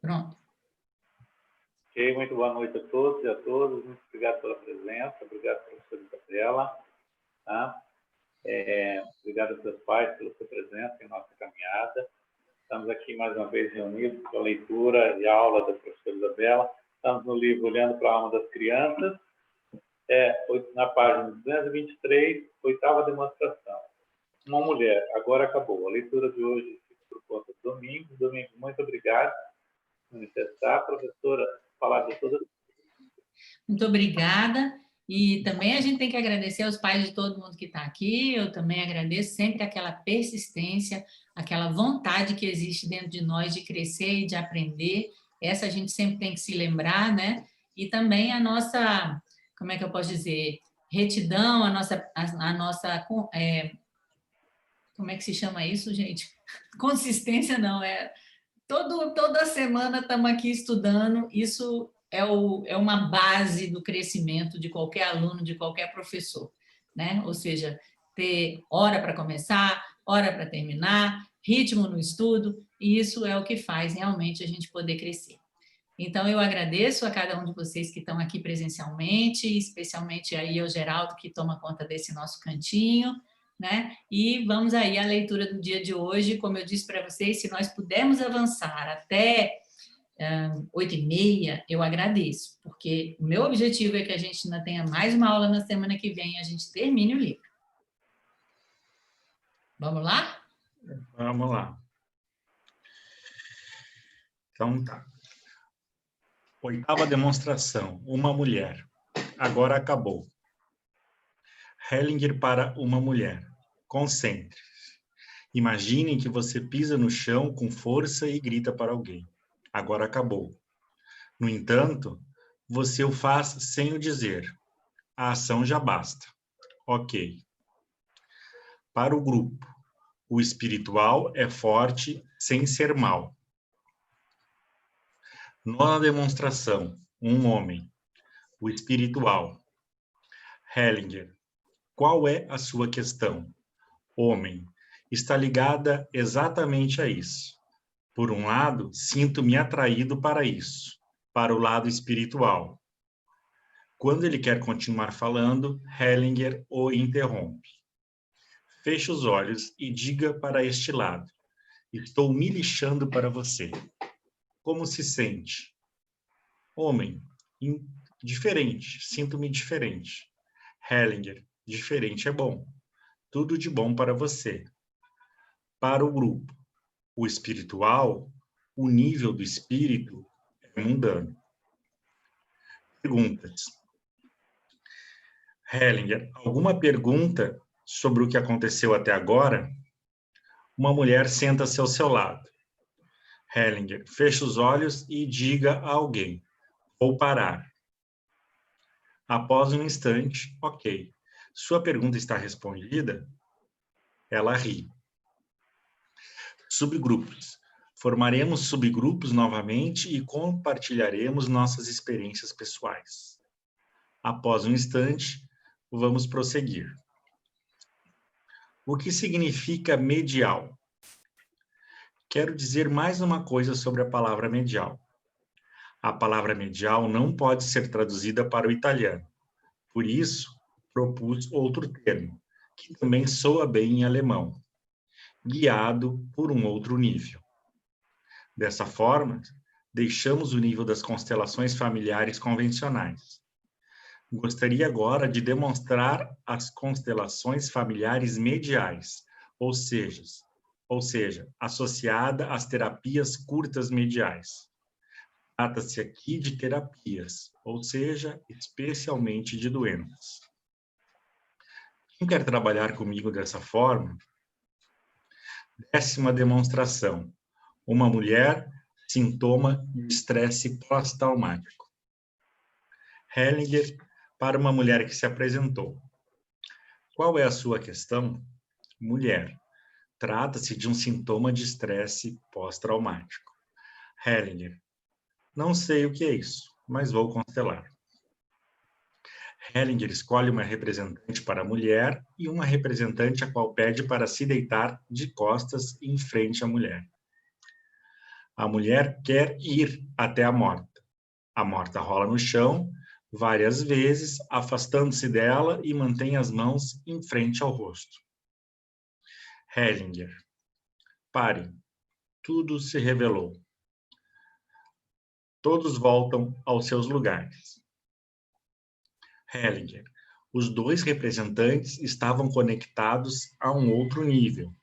Pronto. Ok, muito boa noite a todos e a todas. Muito obrigado pela presença. Obrigado, professora Isabela. Tá? Obrigado aos seus pais pela sua presença em nossa caminhada. Estamos aqui mais uma vez reunidos com a leitura e a aula da professora Isabela. Estamos no livro Olhando para a Alma das Crianças, na página 223, oitava demonstração. Uma mulher, agora acabou. A leitura de hoje fica por conta do Domingo. Domingo, muito obrigado por manifestar. Professora, palavra de todas. Muito obrigada. E também a gente tem que agradecer aos pais de todo mundo que está aqui. Eu também agradeço sempre aquela persistência, aquela vontade que existe dentro de nós de crescer e de aprender. Essa a gente sempre tem que se lembrar, né? E também a nossa, como é que eu posso dizer, retidão, a nossa como é que se chama isso, gente? Consistência não, toda semana estamos aqui estudando, isso é uma base do crescimento de qualquer aluno, de qualquer professor, né? Ou seja, ter hora para começar, hora para terminar, ritmo no estudo, e isso é o que faz realmente a gente poder crescer. Então, eu agradeço a cada um de vocês que estão aqui presencialmente, especialmente aí ao Geraldo, que toma conta desse nosso cantinho, né? E vamos aí à leitura do dia de hoje. Como eu disse para vocês, se nós pudermos avançar até 8h30, eu agradeço, porque o meu objetivo é que a gente ainda tenha mais uma aula na semana que vem e a gente termine o livro. Vamos lá? Vamos lá. Então tá. Oitava demonstração. Uma mulher. Agora acabou. Hellinger para uma mulher. Concentre-se. Imagine que você pisa no chão com força e grita para alguém. Agora acabou. No entanto, você o faz sem o dizer. A ação já basta. Ok. Para o grupo. O espiritual é forte sem ser mal. Nona demonstração. Um homem. O espiritual. Hellinger. Qual é a sua questão? Homem. Está ligada exatamente a isso. Por um lado, sinto-me atraído para isso, para o lado espiritual. Quando ele quer continuar falando, Hellinger o interrompe. Feche os olhos e diga para este lado. Estou me lixando para você. Como se sente? Homem. Diferente. Sinto-me diferente. Hellinger. Diferente é bom. Tudo de bom para você. Para o grupo. O espiritual, o nível do espírito é mundano. Perguntas. Hellinger, alguma pergunta sobre o que aconteceu até agora? Uma mulher senta-se ao seu lado. Hellinger, feche os olhos e diga a alguém. Vou parar. Após um instante, ok. Sua pergunta está respondida? Ela ri. Subgrupos. Formaremos subgrupos novamente e compartilharemos nossas experiências pessoais. Após um instante, vamos prosseguir. O que significa medial? Quero dizer mais uma coisa sobre a palavra medial. A palavra medial não pode ser traduzida para o italiano. Por isso, propus outro termo, que também soa bem em alemão. Guiado por um outro nível. Dessa forma, deixamos o nível das constelações familiares convencionais. Gostaria agora de demonstrar as constelações familiares mediais, ou seja, associada às terapias curtas mediais. Trata-se aqui de terapias, ou seja, especialmente de doenças. Quem quer trabalhar comigo dessa forma? 10ª demonstração. Uma mulher, sintoma de estresse pós-traumático. Hellinger, para uma mulher que se apresentou. Qual é a sua questão? Mulher. Trata-se de um sintoma de estresse pós-traumático. Hellinger. Não sei o que é isso, mas vou constelar. Hellinger escolhe uma representante para a mulher e uma representante a qual pede para se deitar de costas em frente à mulher. A mulher quer ir até a morta. A morta rola no chão várias vezes, afastando-se dela e mantém as mãos em frente ao rosto. Hellinger. Pare. Tudo se revelou. Todos voltam aos seus lugares. Hellinger. Os dois representantes estavam conectados a um outro nível,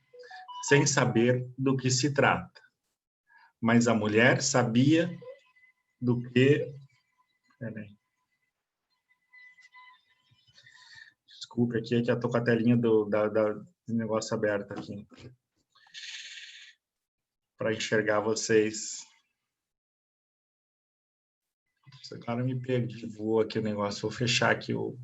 sem saber do que se trata. Mas a mulher sabia do que... Peraí. Desculpe aqui, é que eu estou com a telinha do negócio aberto aqui. Para enxergar vocês. Agora me perdi, voou aqui o negócio. Vou fechar aqui o...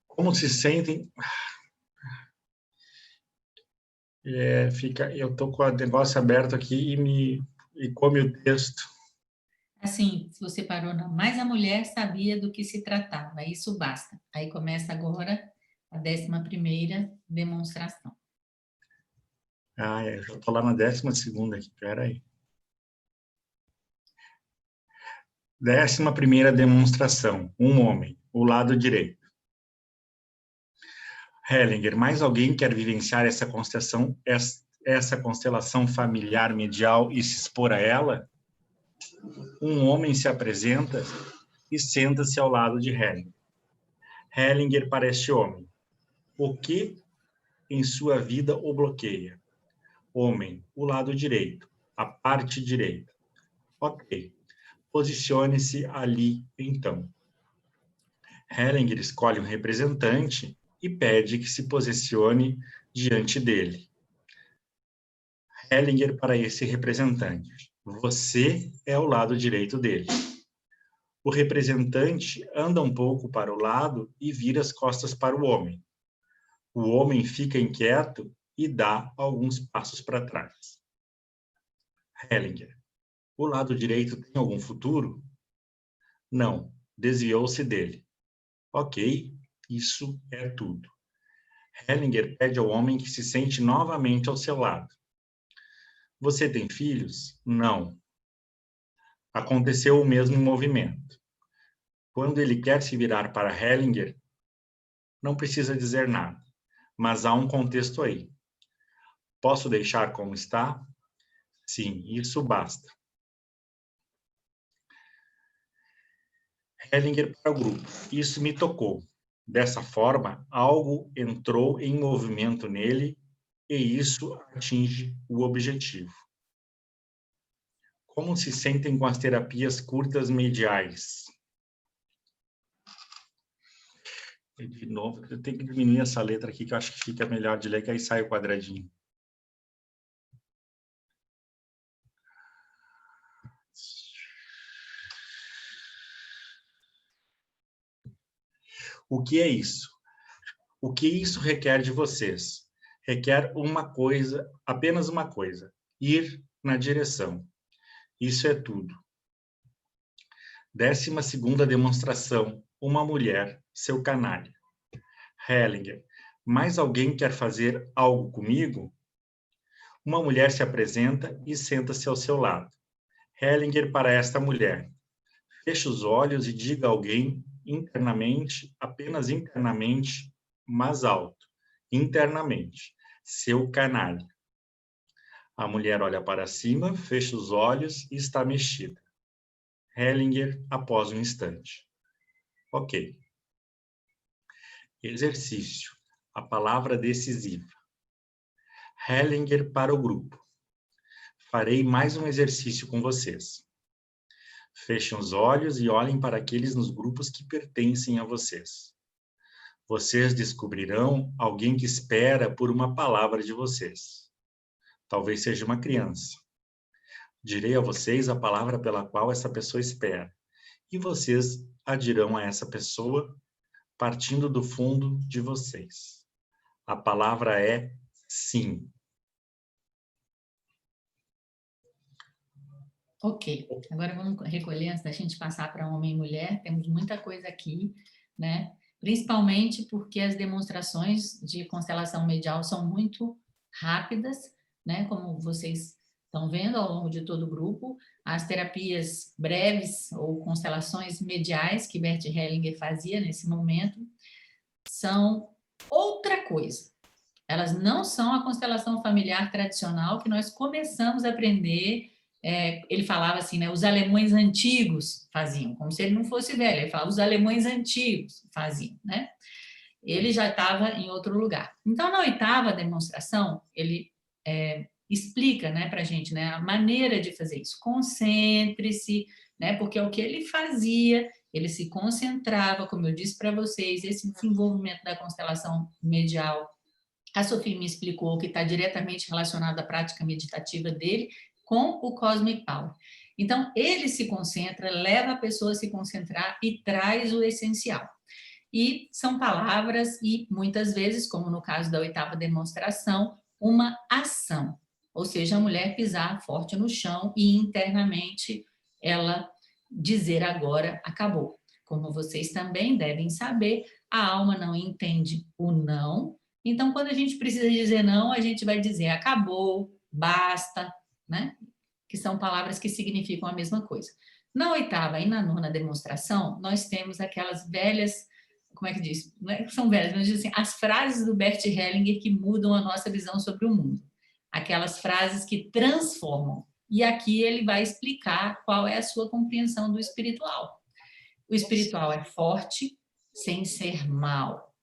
Como se sentem... eu estou com o negócio aberto aqui e come o texto. Assim, se você parou, não. Mas a mulher sabia do que se tratava, isso basta. Aí começa agora a 11ª demonstração. Eu já estou lá na 12ª aqui, peraí. 11ª demonstração, um homem, o lado direito. Hellinger, mais alguém quer vivenciar essa constelação familiar medial e se expor a ela? Um homem se apresenta e senta-se ao lado de Hellinger. Hellinger para este homem. O que em sua vida o bloqueia? Homem, o lado direito, a parte direita. Ok. Posicione-se ali, então. Hellinger escolhe um representante e pede que se posicione diante dele. Hellinger para esse representante. Você é o lado direito dele. O representante anda um pouco para o lado e vira as costas para o homem. O homem fica inquieto e dá alguns passos para trás. Hellinger. O lado direito tem algum futuro? Não, desviou-se dele. Ok, isso é tudo. Hellinger pede ao homem que se sente novamente ao seu lado. Você tem filhos? Não. Aconteceu o mesmo movimento. Quando ele quer se virar para Hellinger, não precisa dizer nada, mas há um contexto aí. Posso deixar como está? Sim, isso basta. Hellinger para o grupo. Isso me tocou. Dessa forma, algo entrou em movimento nele e isso atinge o objetivo. Como se sentem com as terapias curtas mediais? De novo, eu tenho que diminuir essa letra aqui, que eu acho que fica melhor de ler, que aí sai o quadradinho. O que é isso? O que isso requer de vocês? Requer uma coisa, apenas uma coisa: ir na direção. Isso é tudo. 12ª demonstração. Uma mulher, seu canalha. Hellinger. Mais alguém quer fazer algo comigo? Uma mulher se apresenta e senta-se ao seu lado. Hellinger para esta mulher. Feche os olhos e diga a alguém internamente, apenas internamente, mais alto. Internamente. Seu canalha. A mulher olha para cima, fecha os olhos e está mexida. Hellinger após um instante. Ok. Exercício. A palavra decisiva. Hellinger para o grupo. Farei mais um exercício com vocês. Fechem os olhos e olhem para aqueles nos grupos que pertencem a vocês. Vocês descobrirão alguém que espera por uma palavra de vocês. Talvez seja uma criança. Direi a vocês a palavra pela qual essa pessoa espera. E vocês a dirão a essa pessoa partindo do fundo de vocês. A palavra é sim. Ok, agora vamos recolher antes da gente passar para homem e mulher, temos muita coisa aqui, né? Principalmente porque as demonstrações de constelação medial são muito rápidas, né? Como vocês estão vendo ao longo de todo o grupo, as terapias breves ou constelações mediais que Bert Hellinger fazia nesse momento são outra coisa. Elas não são a constelação familiar tradicional que nós começamos a aprender. Ele falava assim, né? Os alemães antigos faziam, como se ele não fosse velho. Ele falava, os alemães antigos faziam, né? Ele já estava em outro lugar. Então, na oitava demonstração, ele explica, né, para a gente, né, a maneira de fazer isso. Concentre-se, né? Porque é o que ele fazia. Ele se concentrava, como eu disse para vocês, esse desenvolvimento da constelação medial. A Sofia me explicou que está diretamente relacionado à prática meditativa dele com o Cosmic Power. Então, ele se concentra, leva a pessoa a se concentrar e traz o essencial. E são palavras e, muitas vezes, como no caso da oitava demonstração, uma ação. Ou seja, a mulher pisar forte no chão e internamente ela dizer agora acabou. Como vocês também devem saber, a alma não entende o não. Então, quando a gente precisa dizer não, a gente vai dizer acabou, basta, né? Que são palavras que significam a mesma coisa. Na oitava e na nona demonstração, nós temos aquelas velhas, como é que diz? Não é que são velhas, mas assim, as frases do Bert Hellinger que mudam a nossa visão sobre o mundo. Aquelas frases que transformam. E aqui ele vai explicar qual é a sua compreensão do espiritual. O espiritual é forte, sem ser mal.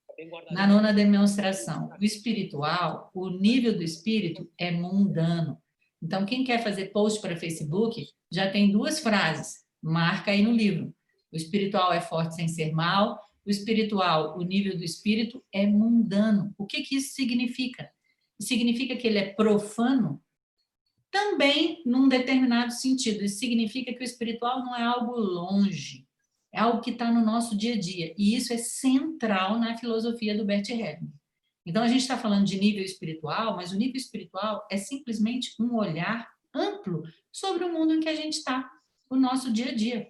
Na nona demonstração, o espiritual, o nível do espírito é mundano. Então, quem quer fazer post para Facebook, já tem duas frases, marca aí no livro. O espiritual é forte sem ser mal, o espiritual, o nível do espírito é mundano. O que isso significa? Significa que ele é profano? Também, num determinado sentido. Isso significa que o espiritual não é algo longe, é algo que está no nosso dia a dia. E isso é central na filosofia do Bert Hellinger. Então, a gente está falando de nível espiritual, mas o nível espiritual é simplesmente um olhar amplo sobre o mundo em que a gente está, o nosso dia a dia.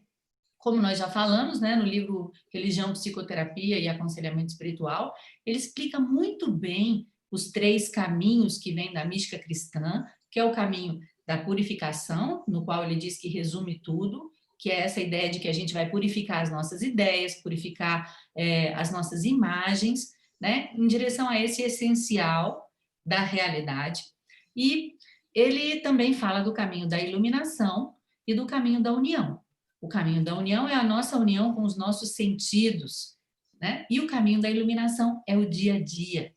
Como nós já falamos, né, no livro Religião, Psicoterapia e Aconselhamento Espiritual, ele explica muito bem os 3 caminhos que vêm da mística cristã, que é o caminho da purificação, no qual ele diz que resume tudo, que é essa ideia de que a gente vai purificar as nossas ideias, purificar as nossas imagens, né, em direção a esse essencial da realidade. E ele também fala do caminho da iluminação e do caminho da união. O caminho da união é a nossa união com os nossos sentidos, né? E o caminho da iluminação é o dia a dia.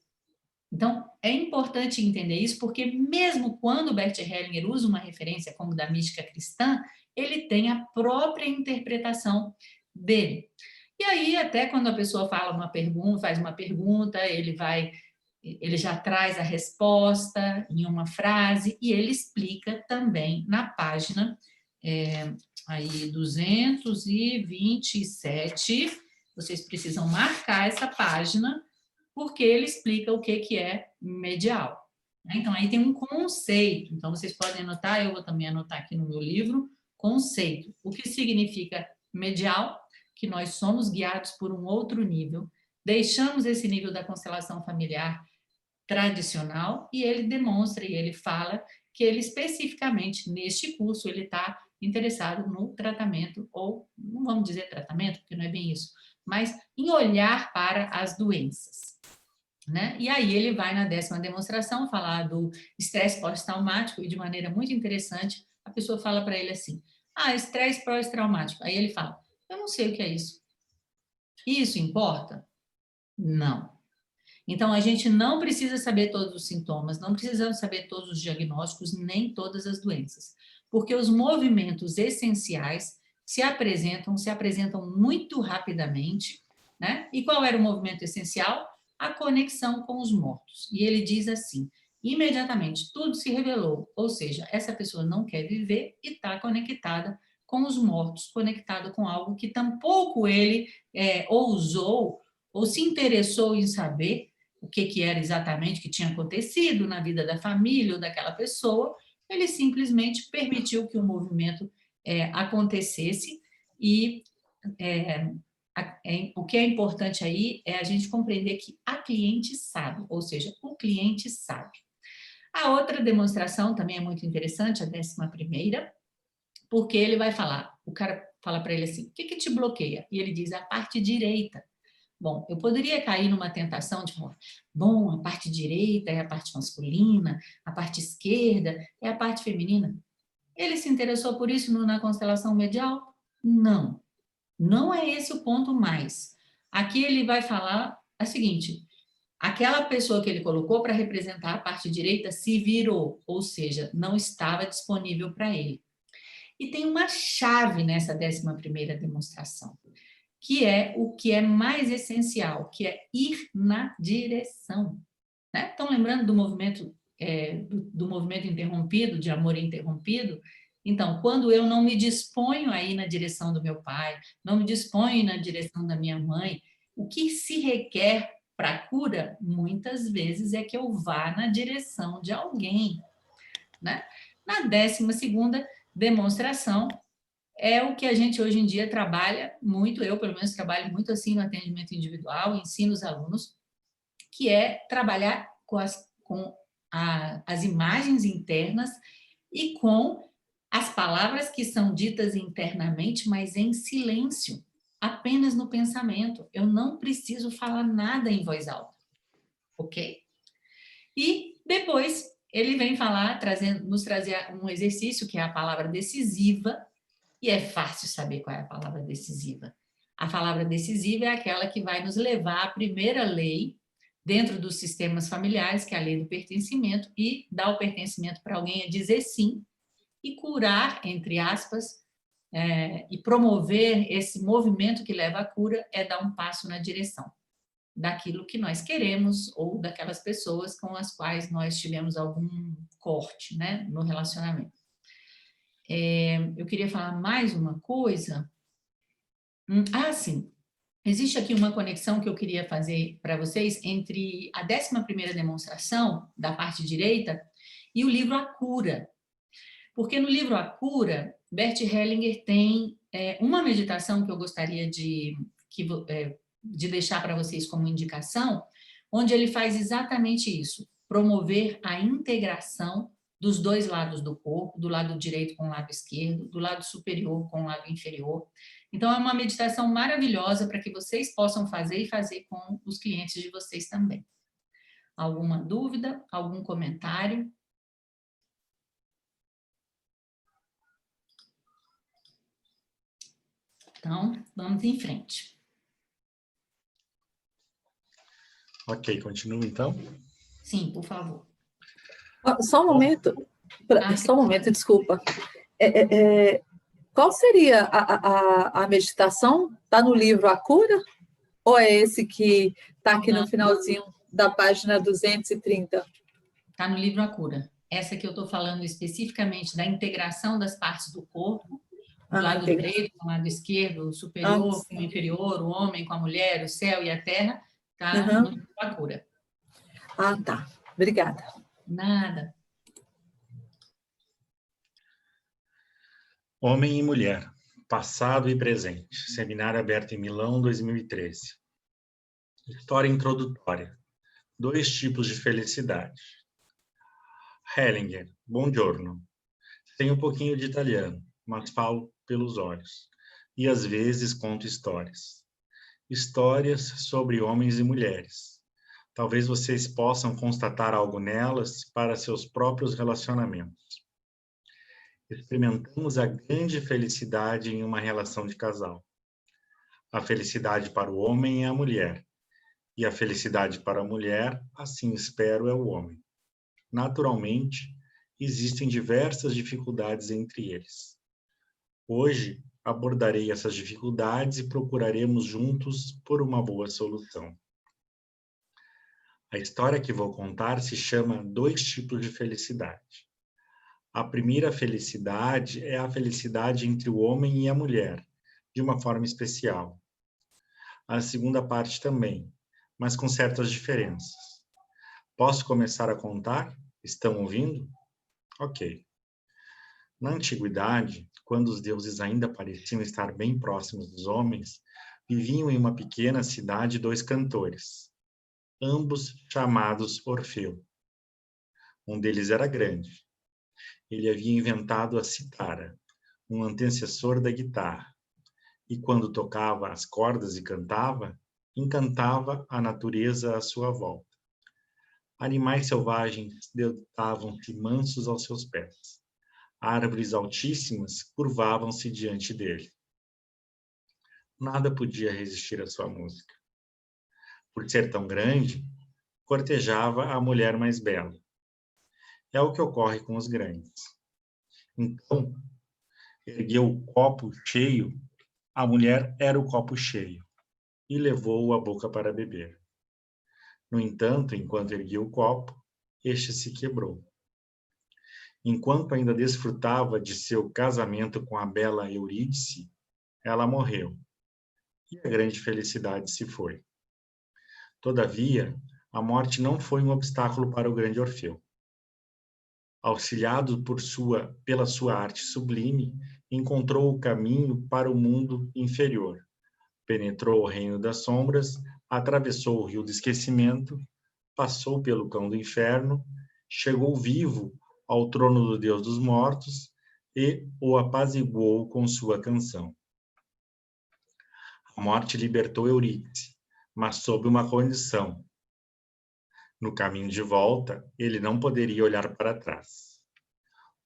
Então, é importante entender isso, porque mesmo quando Bert Hellinger usa uma referência como da mística cristã, ele tem a própria interpretação dele. E aí, até quando a pessoa faz uma pergunta, ele já traz a resposta em uma frase e ele explica também na página aí 227. Vocês precisam marcar essa página, porque ele explica o que é medial. Então, aí tem um conceito. Então, vocês podem anotar, eu vou também anotar aqui no meu livro, conceito. O que significa medial? Que nós somos guiados por um outro nível, deixamos esse nível da constelação familiar tradicional e ele demonstra e ele fala que ele especificamente neste curso ele está interessado no tratamento, ou não vamos dizer tratamento, porque não é bem isso, mas em olhar para as doenças. Né? E aí ele vai na 10ª demonstração falar do estresse pós-traumático e de maneira muito interessante a pessoa fala para ele assim, estresse pós-traumático. Aí ele fala, eu não sei o que é isso. Isso importa? Não. Então, a gente não precisa saber todos os sintomas, não precisamos saber todos os diagnósticos, nem todas as doenças, porque os movimentos essenciais se apresentam muito rapidamente, né? E qual era o movimento essencial? A conexão com os mortos. E ele diz assim, imediatamente tudo se revelou, ou seja, essa pessoa não quer viver e está conectada com os mortos, conectada com algo que tampouco ele ousou ou se interessou em saber, o que era exatamente que tinha acontecido na vida da família ou daquela pessoa, ele simplesmente permitiu que o movimento acontecesse, e o que é importante aí é a gente compreender que a cliente sabe, ou seja, o cliente sabe. A outra demonstração também é muito interessante, a 11ª, porque ele vai falar, o cara fala para ele assim, o que te bloqueia? E ele diz, a parte direita. Bom, eu poderia cair numa tentação de falar, bom, a parte direita é a parte masculina, a parte esquerda é a parte feminina. Ele se interessou por isso na constelação medial? Não. Não é esse o ponto mais. Aqui ele vai falar a seguinte, aquela pessoa que ele colocou para representar a parte direita se virou, ou seja, não estava disponível para ele. E tem uma chave nessa 11ª demonstração, que é o que é mais essencial, que é ir na direção. Né? Estão lembrando do movimento, do movimento interrompido, de amor interrompido? Então, quando eu não me disponho a ir na direção do meu pai, não me disponho a ir na direção da minha mãe, o que se requer para a cura, muitas vezes, é que eu vá na direção de alguém. Né? Na 12ª demonstração, é o que a gente hoje em dia trabalha muito, eu pelo menos trabalho muito assim no atendimento individual, ensino os alunos, que é trabalhar com as imagens internas e com as palavras que são ditas internamente, mas em silêncio, apenas no pensamento. Eu não preciso falar nada em voz alta, ok? E depois ele vem falar, nos trazer um exercício que é a palavra decisiva, e é fácil saber qual é a palavra decisiva. A palavra decisiva é aquela que vai nos levar à primeira lei dentro dos sistemas familiares, que é a lei do pertencimento, e dar o pertencimento para alguém é dizer sim, e curar, entre aspas, e promover esse movimento que leva à cura é dar um passo na direção daquilo que nós queremos ou daquelas pessoas com as quais nós tivemos algum corte, né, no relacionamento. Eu queria falar mais uma coisa. Sim. Existe aqui uma conexão que eu queria fazer para vocês entre a 11ª demonstração, da parte direita, e o livro A Cura. Porque no livro A Cura, Bert Hellinger tem uma meditação que eu gostaria de deixar para vocês como indicação, onde ele faz exatamente isso, promover a integração dos dois lados do corpo, do lado direito com o lado esquerdo, do lado superior com o lado inferior. Então, é uma meditação maravilhosa para que vocês possam fazer e fazer com os clientes de vocês também. Alguma dúvida? Algum comentário? Então, vamos em frente. Ok, continua então. Sim, por favor. Só um momento, desculpa. Qual seria a meditação? Está no livro A Cura? Ou é esse que está aqui no finalzinho da página 230? Está no livro A Cura. Essa que eu estou falando especificamente da integração das partes do corpo, do lado direito com o lado esquerdo, o superior com o inferior, o homem com a mulher, o céu e a terra, está no livro A Cura. Tá. Obrigada. Nada. Homem e mulher, passado e presente. Seminário aberto em Milão, 2013. História introdutória. 2 tipos de felicidade. Hellinger, buongiorno. Tenho um pouquinho de italiano, mas falo pelos olhos. E às vezes conto histórias. Histórias sobre homens e mulheres. Talvez vocês possam constatar algo nelas para seus próprios relacionamentos. Experimentamos a grande felicidade em uma relação de casal. A felicidade para o homem é a mulher. E a felicidade para a mulher, assim espero, é o homem. Naturalmente, existem diversas dificuldades entre eles. Hoje, abordarei essas dificuldades e procuraremos juntos por uma boa solução. A história que vou contar se chama 2 tipos de felicidade. A primeira felicidade é a felicidade entre o homem e a mulher, de uma forma especial. A segunda parte também, mas com certas diferenças. Posso começar a contar? Estão ouvindo? Ok. Na antiguidade, quando os deuses ainda pareciam estar bem próximos dos homens, viviam em uma pequena cidade 2 cantores, ambos chamados Orfeu. Um deles era grande. Ele havia inventado a citara, um antecessor da guitarra, e quando tocava as cordas e cantava, encantava a natureza à sua volta. Animais selvagens deitavam-se mansos aos seus pés. Árvores altíssimas curvavam-se diante dele. Nada podia resistir à sua música. Por ser tão grande, cortejava a mulher mais bela. É o que ocorre com os grandes. Então, ergueu o copo cheio, a mulher era o copo cheio, e levou-o à boca para beber. No entanto, enquanto erguia o copo, este se quebrou. Enquanto ainda desfrutava de seu casamento com a bela Eurídice, ela morreu, e a grande felicidade se foi. Todavia, a morte não foi um obstáculo para o grande Orfeu. Auxiliado pela sua arte sublime, encontrou o caminho para o mundo inferior. Penetrou o reino das sombras, atravessou o rio do esquecimento, passou pelo cão do inferno, chegou vivo ao trono do Deus dos mortos e o apaziguou com sua canção. A morte libertou Eurídice, mas sob uma condição. No caminho de volta, ele não poderia olhar para trás.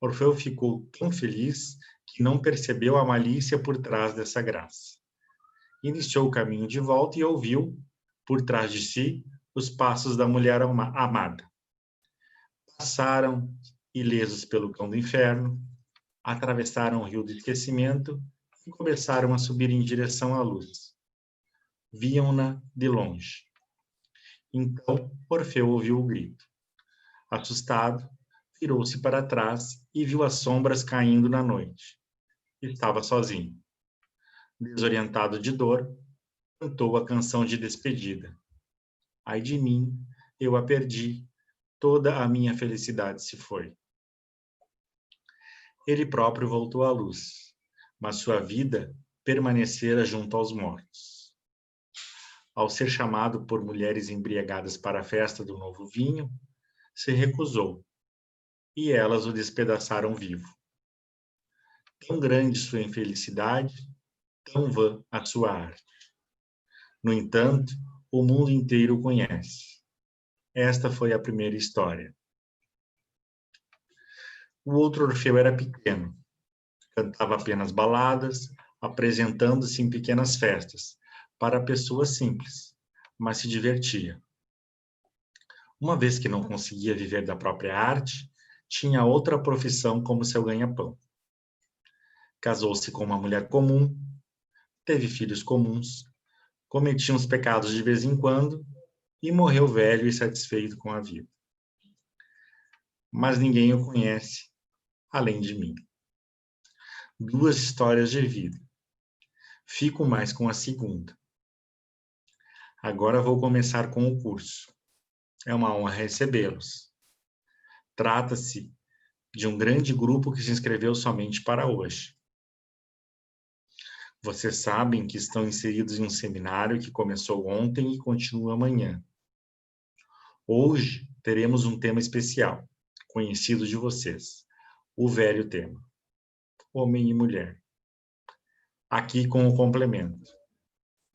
Orfeu ficou tão feliz que não percebeu a malícia por trás dessa graça. Iniciou o caminho de volta e ouviu, por trás de si, os passos da mulher amada. Passaram, ilesos pelo cão do inferno, atravessaram o rio do esquecimento e começaram a subir em direção à luz. Viam-na de longe. Então, Orfeu ouviu o grito. Assustado, virou-se para trás e viu as sombras caindo na noite. Estava sozinho. Desorientado de dor, cantou a canção de despedida. Ai de mim, eu a perdi, toda a minha felicidade se foi. Ele próprio voltou à luz, mas sua vida permanecera junto aos mortos. Ao ser chamado por mulheres embriagadas para a festa do novo vinho, se recusou, e elas o despedaçaram vivo. Tão grande sua infelicidade, tão vã a sua arte. No entanto, o mundo inteiro o conhece. Esta foi a primeira história. O outro Orfeu era pequeno. Cantava apenas baladas, apresentando-se em pequenas festas, para pessoas simples, mas se divertia. Uma vez que não conseguia viver da própria arte, tinha outra profissão como seu ganha-pão. Casou-se com uma mulher comum, teve filhos comuns, cometia uns pecados de vez em quando e morreu velho e satisfeito com a vida. Mas ninguém o conhece, além de mim. 2 histórias de vida. Fico mais com a segunda. Agora vou começar com o curso. É uma honra recebê-los. Trata-se de um grande grupo que se inscreveu somente para hoje. Vocês sabem que estão inseridos em um seminário que começou ontem e continua amanhã. Hoje teremos um tema especial, conhecido de vocês, o velho tema, homem e mulher. Aqui com o complemento,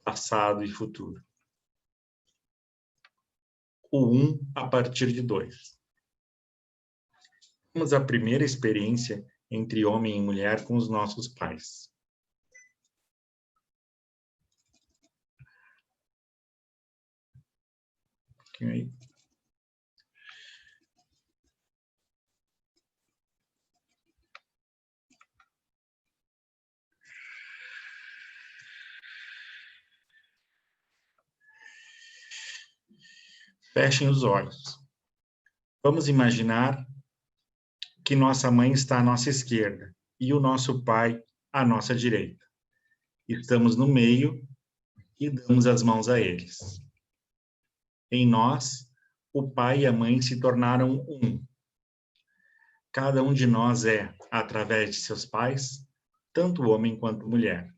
passado e futuro. O 1 a partir de 2. Temos a primeira experiência entre homem e mulher com os nossos pais. Okay. Fechem os olhos. Vamos imaginar que nossa mãe está à nossa esquerda e o nosso pai à nossa direita. Estamos no meio e damos as mãos a eles. Em nós, o pai e a mãe se tornaram um. Cada um de nós é, através de seus pais, tanto homem quanto mulher.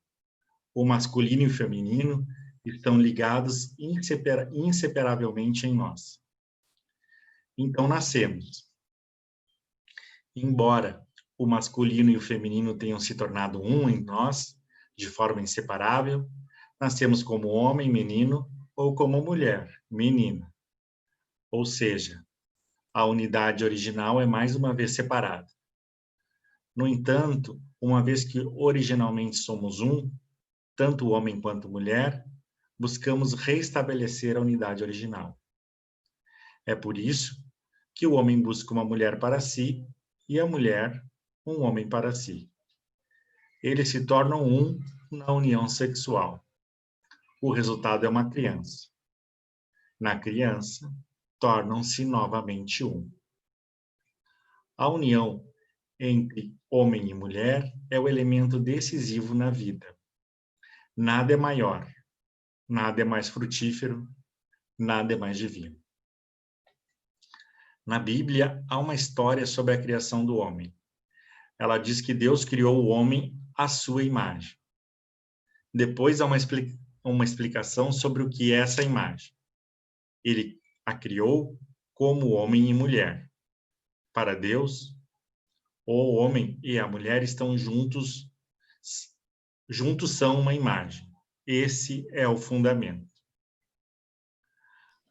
O masculino e o feminino estão ligados inseparavelmente em nós. Então nascemos. Embora o masculino e o feminino tenham se tornado um em nós, de forma inseparável, nascemos como homem, menino, ou como mulher, menina. Ou seja, a unidade original é mais uma vez separada. No entanto, uma vez que originalmente somos um, tanto homem quanto mulher, buscamos restabelecer a unidade original. É por isso que o homem busca uma mulher para si e a mulher um homem para si. Eles se tornam um na união sexual. O resultado é uma criança. Na criança, tornam-se novamente um. A união entre homem e mulher é o elemento decisivo na vida. Nada é maior, nada é mais frutífero, nada é mais divino. Na Bíblia, há uma história sobre a criação do homem. Ela diz que Deus criou o homem à sua imagem. Depois há uma explicação sobre o que é essa imagem. Ele a criou como homem e mulher. Para Deus, o homem e a mulher estão juntos são uma imagem. Esse é o fundamento.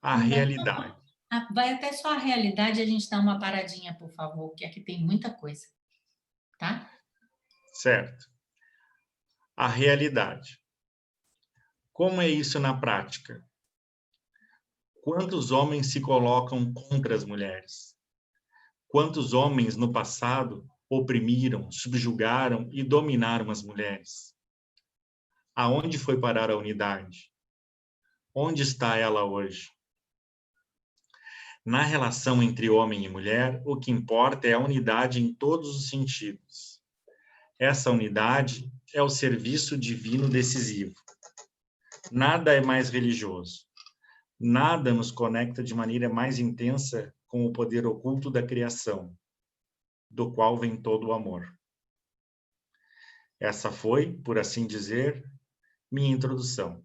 A realidade. Vai até só a realidade, a gente dá uma paradinha, por favor, que aqui tem muita coisa, tá? Certo. A realidade. Como é isso na prática? Quantos homens se colocam contra as mulheres? Quantos homens no passado oprimiram, subjugaram e dominaram as mulheres? Aonde foi parar a unidade? Onde está ela hoje? Na relação entre homem e mulher, o que importa é a unidade em todos os sentidos. Essa unidade é o serviço divino decisivo. Nada é mais religioso. Nada nos conecta de maneira mais intensa com o poder oculto da criação, do qual vem todo o amor. Essa foi, por assim dizer, minha introdução.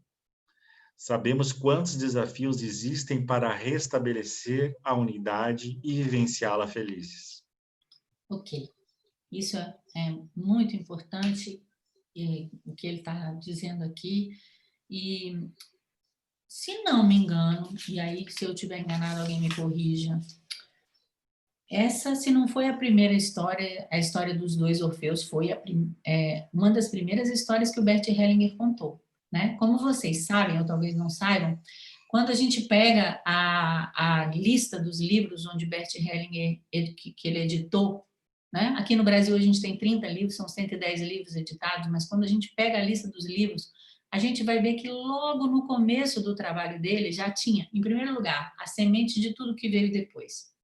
Sabemos quantos desafios existem para restabelecer a unidade e vivenciá-la felizes. Ok. Isso é muito importante, o que ele está dizendo aqui. E, se não me engano, e aí, se eu estiver enganado, alguém me corrija, essa, se não foi a primeira história, a história dos dois Orfeus, foi uma das primeiras histórias que o Bert Hellinger contou, né? Como vocês sabem, ou talvez não saibam, quando a gente pega a lista dos livros onde Bert Hellinger, que ele editou, né? Aqui no Brasil a gente tem 30 livros, são 110 livros editados, mas quando a gente pega a lista dos livros, a gente vai ver que logo no começo do trabalho dele já tinha, em primeiro lugar, a semente de tudo que veio depois.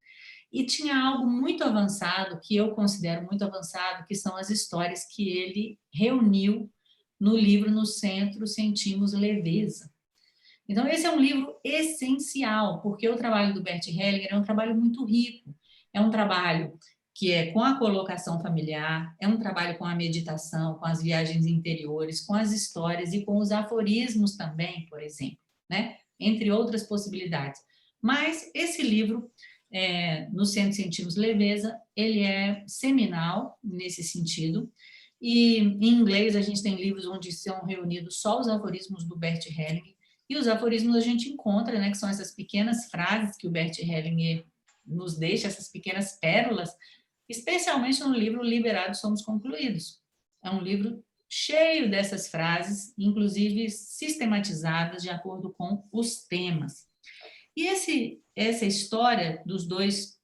E tinha algo muito avançado, que eu considero muito avançado, que são as histórias que ele reuniu no livro No Centro Sentimos Leveza. Então, esse é um livro essencial, porque o trabalho do Bert Hellinger é um trabalho muito rico. É um trabalho que é com a colocação familiar, é um trabalho com a meditação, com as viagens interiores, com as histórias e com os aforismos também, por exemplo, né? Entre outras possibilidades. Mas esse livro, No Centro Sentimos Leveza, ele é seminal nesse sentido. E em inglês a gente tem livros onde são reunidos só os aforismos do Bert Hellinger, e os aforismos a gente encontra, né, que são essas pequenas frases que o Bert Hellinger nos deixa, essas pequenas pérolas, especialmente no livro Liberados Somos Concluídos. É um livro cheio dessas frases, inclusive sistematizadas de acordo com os temas. E essa história dos dois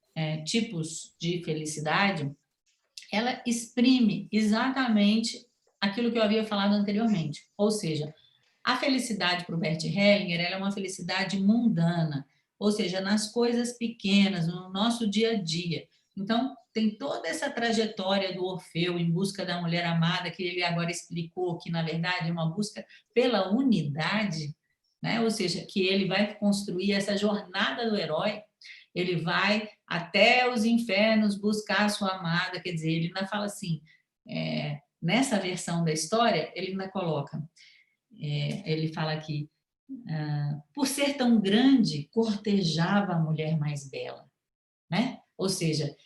tipos de felicidade, ela exprime exatamente aquilo que eu havia falado anteriormente, ou seja, a felicidade para o Bert Hellinger, ela é uma felicidade mundana, ou seja, nas coisas pequenas, no nosso dia a dia. Então, tem toda essa trajetória do Orfeu em busca da mulher amada, que ele agora explicou que, na verdade, é uma busca pela unidade, né? Ou seja, que ele vai construir essa jornada do herói, ele vai até os infernos buscar a sua amada, quer dizer, ele ainda fala assim, nessa versão da história, ele ainda coloca, ele fala aqui, por ser tão grande, cortejava a mulher mais bela, né? Ou seja,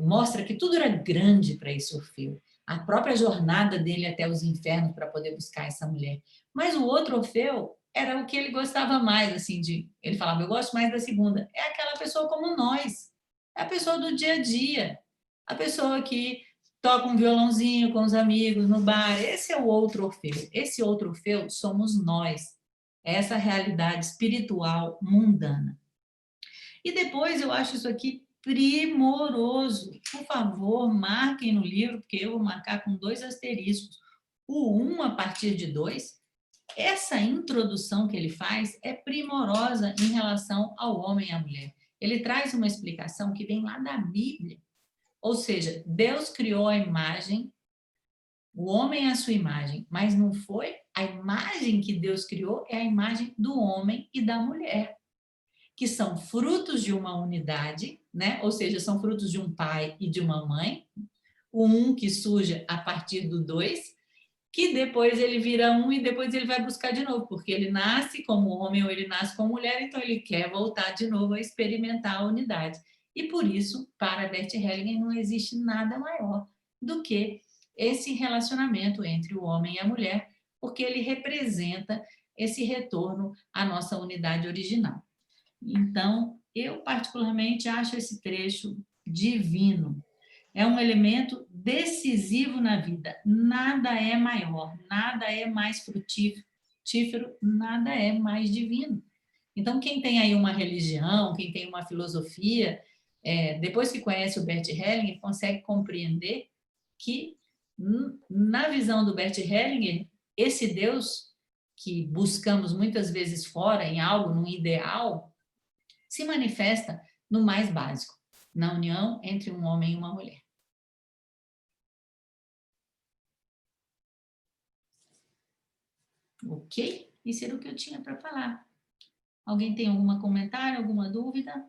mostra que tudo era grande para esse Orfeu. A própria jornada dele até os infernos para poder buscar essa mulher. Mas o outro Orfeu era o que ele gostava mais, assim, ele falava, eu gosto mais da segunda. É aquela pessoa como nós, é a pessoa do dia a dia, a pessoa que toca um violãozinho com os amigos no bar. Esse é o outro Orfeu. Esse outro Orfeu somos nós. É essa realidade espiritual mundana. E depois eu acho isso aqui primoroso. Por favor, marquem no livro, porque eu vou marcar com 2 asteriscos. O 1 a partir de 2. Essa introdução que ele faz é primorosa em relação ao homem e à mulher. Ele traz uma explicação que vem lá da Bíblia. Ou seja, Deus criou a imagem, o homem à sua imagem, mas não foi a imagem que Deus criou, é a imagem do homem e da mulher, que são frutos de uma unidade, né? Ou seja, são frutos de um pai e de uma mãe, o 1 que surge a partir do 2, que depois ele vira 1 e depois ele vai buscar de novo, porque ele nasce como homem ou ele nasce como mulher, então ele quer voltar de novo a experimentar a unidade. E por isso, para Bert Hellinger, não existe nada maior do que esse relacionamento entre o homem e a mulher, porque ele representa esse retorno à nossa unidade original. Então, eu particularmente acho esse trecho divino. É um elemento decisivo na vida. Nada é maior, nada é mais frutífero, nada é mais divino. Então, quem tem aí uma religião, quem tem uma filosofia, depois que conhece o Bert Hellinger, consegue compreender que, na visão do Bert Hellinger, esse Deus que buscamos muitas vezes fora, em algo, num ideal, se manifesta no mais básico, na união entre um homem e uma mulher. Ok? Isso era o que eu tinha para falar. Alguém tem algum comentário, alguma dúvida?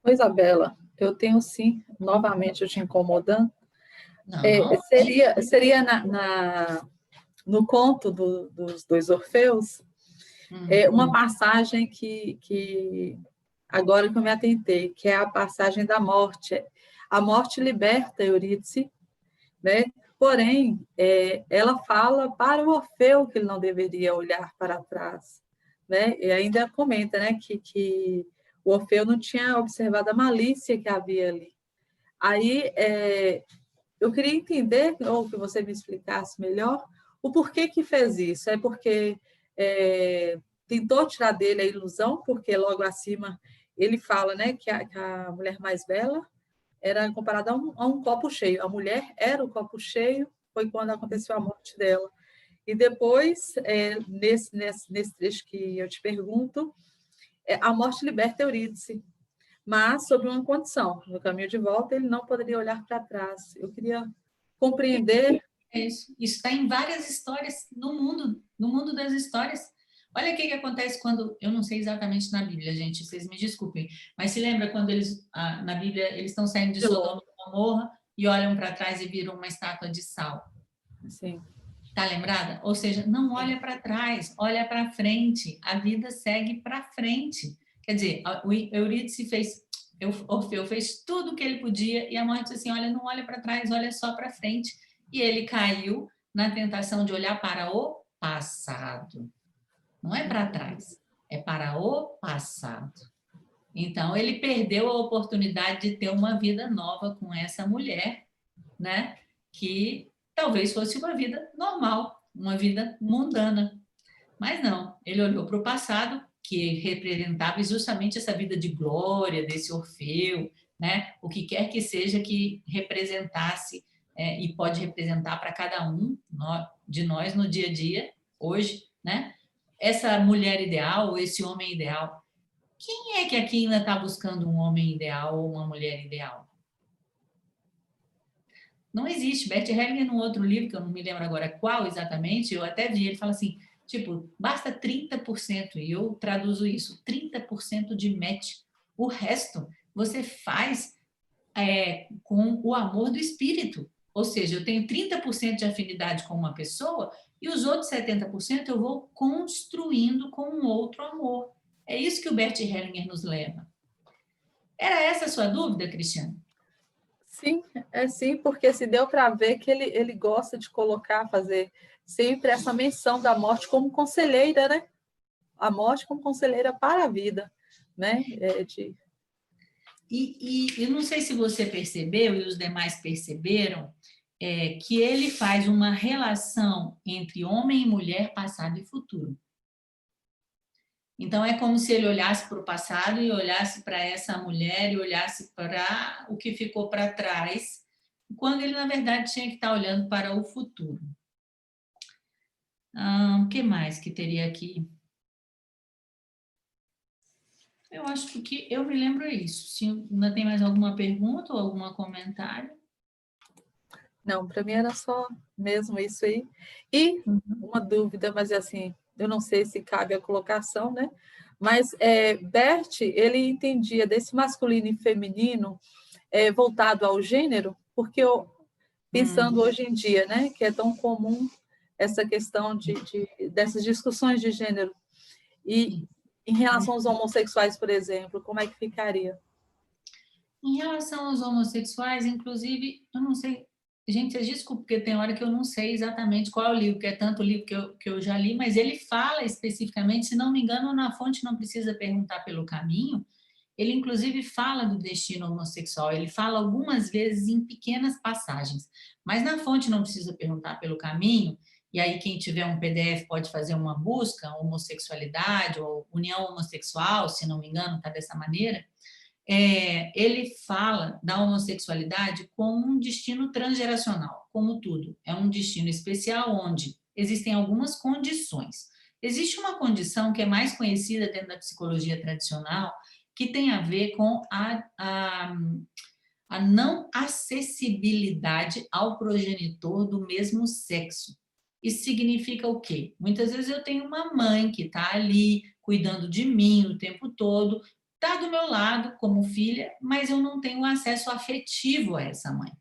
Oi, Isabela, eu tenho sim, novamente eu te incomodando. Não. Seria no conto dos 2 Orfeus, uma passagem que agora que eu me atentei, que é a passagem da morte. A morte liberta Eurídice, né? Porém, ela fala para o Orfeu que ele não deveria olhar para trás, né? E ainda comenta, né, que o Orfeu não tinha observado a malícia que havia ali. Aí, eu queria entender, ou que você me explicasse melhor, o porquê que fez isso. É porque tentou tirar dele a ilusão, porque logo acima ele fala, né, que a mulher mais bela era comparada a um copo cheio. A mulher era o copo cheio, foi quando aconteceu a morte dela. E depois, nesse trecho que eu te pergunto, a morte liberta Eurídice, mas sob uma condição. No caminho de volta, ele não poderia olhar para trás. Eu queria compreender. Isso está em várias histórias no mundo das histórias. Olha o que acontece quando, eu não sei exatamente na Bíblia, gente, vocês me desculpem, mas se lembra quando na Bíblia, eles estão saindo de Sodoma e Gomorra e olham para trás e viram uma estátua de sal. Sim. Está lembrada? Ou seja, não olha para trás, olha para frente, a vida segue para frente. Quer dizer, o Eurídice Orfeu fez tudo o que ele podia e a morte disse assim, olha, não olha para trás, olha só para frente. E ele caiu na tentação de olhar para o passado. Não é para trás, é para o passado. Então, ele perdeu a oportunidade de ter uma vida nova com essa mulher, né? Que talvez fosse uma vida normal, uma vida mundana. Mas não, ele olhou para o passado, que representava justamente essa vida de glória desse Orfeu, né? O que quer que seja que representasse e pode representar para cada um de nós no dia a dia, hoje, né? Essa mulher ideal, ou esse homem ideal. Quem é que aqui ainda está buscando um homem ideal ou uma mulher ideal? Não existe. Bert Hellinger, num outro livro, que eu não me lembro agora qual exatamente, eu até vi, ele fala assim, tipo, basta 30%, e eu traduzo isso, 30% de match. O resto você faz com o amor do espírito. Ou seja, eu tenho 30% de afinidade com uma pessoa e os outros 70% eu vou construindo com um outro amor. É isso que o Bert Hellinger nos leva. Era essa a sua dúvida, Cristiane? Sim, sim, porque se deu para ver que ele gosta de fazer sempre essa menção da morte como conselheira, né? A morte como conselheira para a vida, né? E não sei se você percebeu, e os demais perceberam, que ele faz uma relação entre homem e mulher, passado e futuro. Então, é como se ele olhasse para o passado e olhasse para essa mulher e olhasse para o que ficou para trás, quando ele, na verdade, tinha que estar olhando para o futuro. O que mais que teria aqui? Eu acho que eu me lembro isso. Se ainda tem mais alguma pergunta ou algum comentário? Não, para mim era só mesmo isso aí. E uma dúvida, mas assim, eu não sei se cabe a colocação, né? Mas Bert, ele entendia desse masculino e feminino voltado ao gênero, porque pensando hoje em dia, né, que é tão comum essa questão dessas discussões de gênero. E em relação aos homossexuais, por exemplo, como é que ficaria? Em relação aos homossexuais, inclusive, eu não sei, gente, desculpa, porque tem hora que eu não sei exatamente qual é o livro, porque é tanto livro que eu já li, mas ele fala especificamente, se não me engano, na fonte não precisa perguntar pelo caminho, ele inclusive fala do destino homossexual, ele fala algumas vezes em pequenas passagens, mas na fonte não precisa perguntar pelo caminho, e aí quem tiver um PDF pode fazer uma busca, homossexualidade ou união homossexual, se não me engano, está dessa maneira. Ele fala da homossexualidade como um destino transgeracional, como tudo. É um destino especial onde existem algumas condições. Existe uma condição que é mais conhecida dentro da psicologia tradicional, que tem a ver com a não acessibilidade ao progenitor do mesmo sexo. Isso significa o quê? Muitas vezes eu tenho uma mãe que está ali cuidando de mim o tempo todo, está do meu lado como filha, mas eu não tenho acesso afetivo a essa mãe.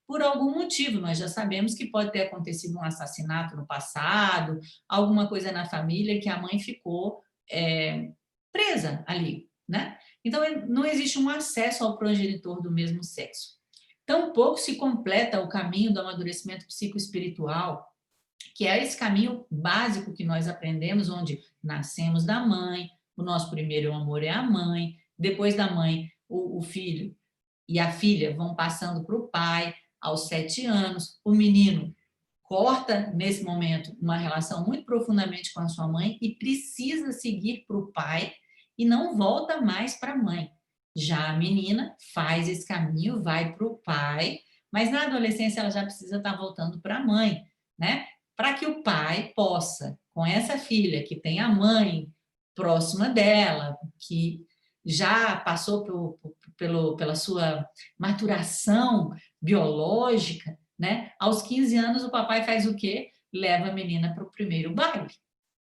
Por algum motivo, nós já sabemos que pode ter acontecido um assassinato no passado, alguma coisa na família que a mãe ficou presa ali, né? Então, não existe um acesso ao progenitor do mesmo sexo. Tampouco se completa o caminho do amadurecimento psicoespiritual, que é esse caminho básico que nós aprendemos, onde nascemos da mãe, o nosso primeiro amor é a mãe, depois da mãe, o filho e a filha vão passando para o pai, aos 7 anos, o menino corta, nesse momento, uma relação muito profundamente com a sua mãe e precisa seguir para o pai e não volta mais para a mãe. Já a menina faz esse caminho, vai para o pai, mas na adolescência ela já precisa estar voltando para a mãe, né? Para que o pai possa, com essa filha que tem a mãe próxima dela, que já passou pela sua maturação biológica, né? Aos 15 anos o papai faz o quê? Leva a menina para o primeiro baile.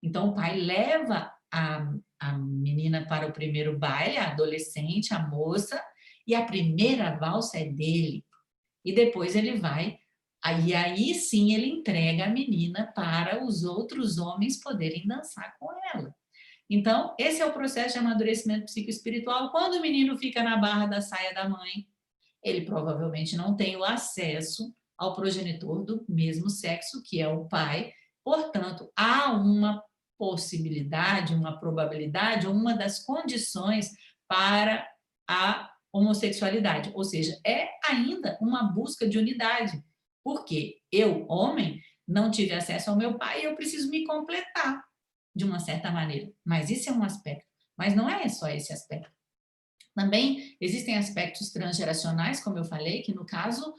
Então o pai leva a menina para o primeiro baile, a adolescente, a moça, e a primeira valsa é dele. E depois ele vai, aí sim ele entrega a menina para os outros homens poderem dançar com ela. Então, esse é o processo de amadurecimento psicoespiritual. Quando o menino fica na barra da saia da mãe, ele provavelmente não tem o acesso ao progenitor do mesmo sexo, que é o pai. Portanto, há uma possibilidade, uma probabilidade, uma das condições para a homossexualidade. Ou seja, é ainda uma busca de unidade. Porque eu, homem, não tive acesso ao meu pai e eu preciso me completar de uma certa maneira. Mas isso é um aspecto. Mas não é só esse aspecto. Também existem aspectos transgeracionais, como eu falei, que no caso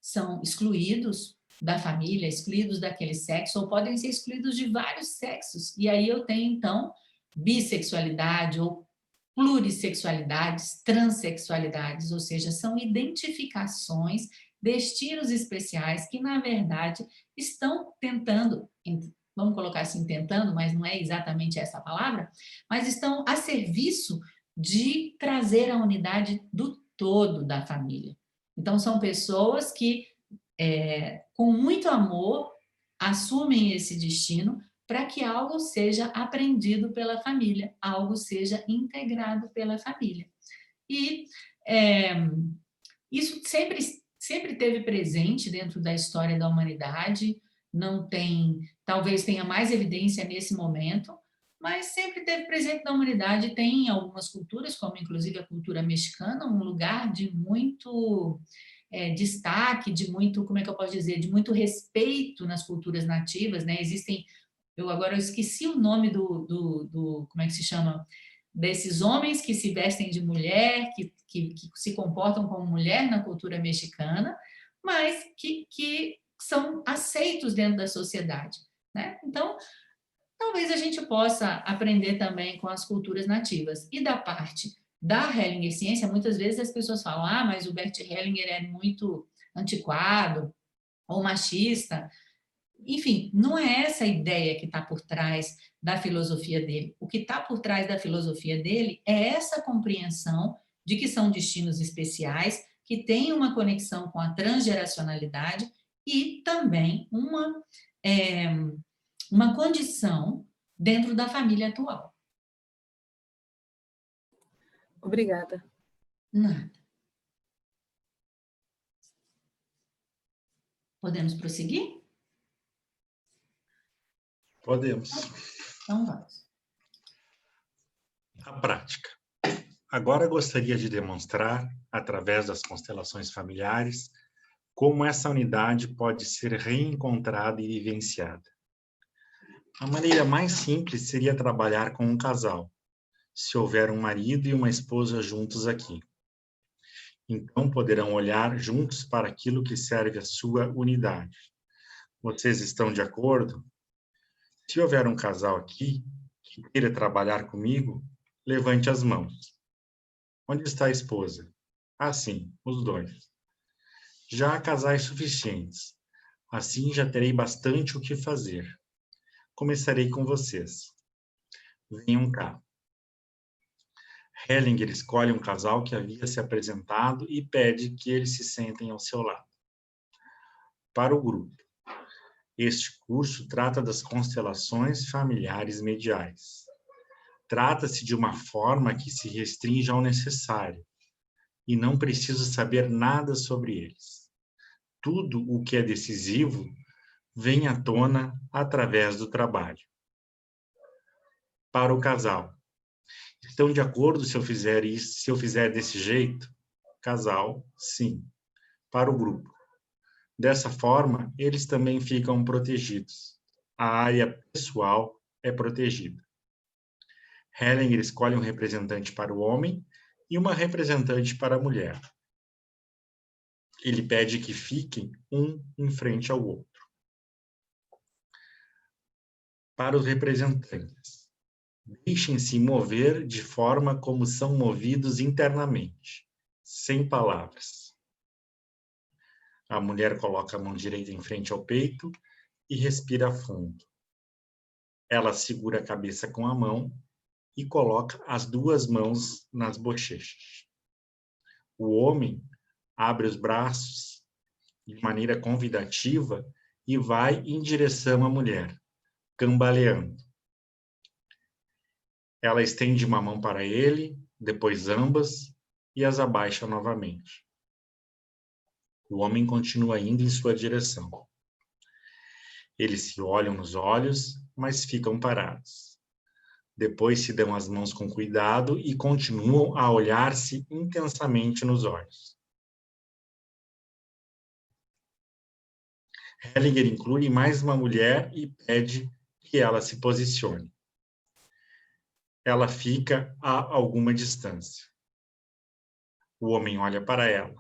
são excluídos da família, excluídos daquele sexo, ou podem ser excluídos de vários sexos. E aí eu tenho, então, bissexualidade ou plurissexualidades, transexualidades, ou seja, são identificações, destinos especiais que, na verdade, estão tentando, vamos colocar assim, tentando, mas não é exatamente essa a palavra, mas estão a serviço de trazer a unidade do todo da família. Então, são pessoas que, com muito amor, assumem esse destino para que algo seja aprendido pela família, algo seja integrado pela família. E isso sempre teve presente dentro da história da humanidade, não tem, talvez tenha mais evidência nesse momento, mas sempre teve presente na humanidade. Tem algumas culturas, como inclusive a cultura mexicana, um lugar de muito destaque, de muito, como é que eu posso dizer, de muito respeito nas culturas nativas, né? Existem, agora eu esqueci o nome como é que se chama, desses homens que se vestem de mulher, que se comportam como mulher na cultura mexicana, mas que são aceitos dentro da sociedade, né? Então, talvez a gente possa aprender também com as culturas nativas. E da parte da Hellinger Ciência, muitas vezes as pessoas falam, mas o Bert Hellinger é muito antiquado ou machista. Enfim, não é essa a ideia que está por trás da filosofia dele. O que está por trás da filosofia dele é essa compreensão de que são destinos especiais, que têm uma conexão com a transgeracionalidade e também uma condição dentro da família atual. Obrigada. Nada. Podemos prosseguir? Podemos. Então vamos. A prática. Agora gostaria de demonstrar, através das constelações familiares, como essa unidade pode ser reencontrada e vivenciada. A maneira mais simples seria trabalhar com um casal, se houver um marido e uma esposa juntos aqui. Então, poderão olhar juntos para aquilo que serve à sua unidade. Vocês estão de acordo? Se houver um casal aqui que queira trabalhar comigo, levante as mãos. Onde está a esposa? Sim, os dois. Já há casais suficientes. Assim já terei bastante o que fazer. Começarei com vocês. Venham cá. Hellinger escolhe um casal que havia se apresentado e pede que eles se sentem ao seu lado. Para o grupo. Este curso trata das constelações familiares mediais. Trata-se de uma forma que se restringe ao necessário e não preciso saber nada sobre eles. Tudo o que é decisivo vem à tona através do trabalho. Para o casal. Estão de acordo se eu fizer isso, se eu fizer desse jeito? Casal, sim. Para o grupo. Dessa forma, eles também ficam protegidos. A área pessoal é protegida. Hellinger escolhe um representante para o homem e uma representante para a mulher. Ele pede que fiquem um em frente ao outro. Para os representantes, deixem-se mover de forma como são movidos internamente, sem palavras. A mulher coloca a mão direita em frente ao peito e respira fundo. Ela segura a cabeça com a mão e coloca as duas mãos nas bochechas. O homem abre os braços de maneira convidativa e vai em direção à mulher, cambaleando. Ela estende uma mão para ele, depois ambas, e as abaixa novamente. O homem continua indo em sua direção. Eles se olham nos olhos, mas ficam parados. Depois se dão as mãos com cuidado e continuam a olhar-se intensamente nos olhos. Hellinger inclui mais uma mulher e pede que ela se posicione. Ela fica a alguma distância. O homem olha para ela.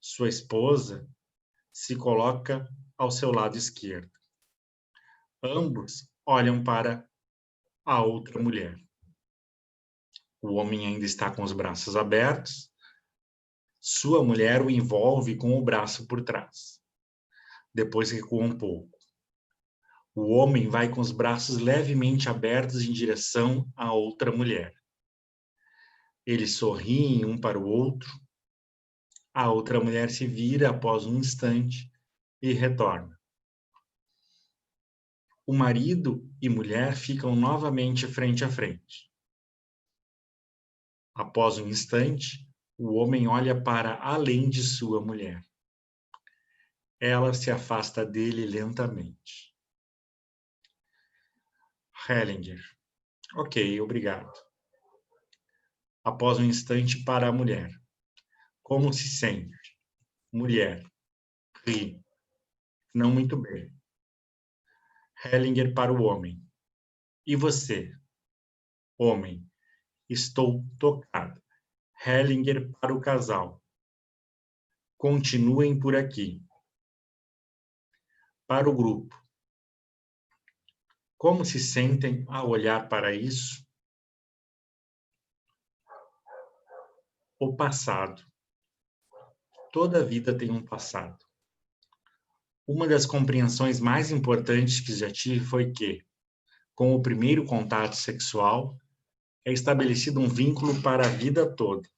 Sua esposa se coloca ao seu lado esquerdo. Ambos olham para a outra mulher. O homem ainda está com os braços abertos. Sua mulher o envolve com o braço por trás. Depois recua um pouco. O homem vai com os braços levemente abertos em direção à outra mulher. Eles sorriem um para o outro. A outra mulher se vira após um instante e retorna. O marido e mulher ficam novamente frente a frente. Após um instante, o homem olha para além de sua mulher. Ela se afasta dele lentamente. Hellinger. Ok, obrigado. Após um instante, para a mulher. Como se sente? Mulher. Ri. Não muito bem. Hellinger para o homem. E você? Homem. Estou tocado. Hellinger para o casal. Continuem por aqui. Para o grupo. Como se sentem ao olhar para isso? O passado. Toda vida tem um passado. Uma das compreensões mais importantes que já tive foi que, com o primeiro contato sexual, é estabelecido um vínculo para a vida toda.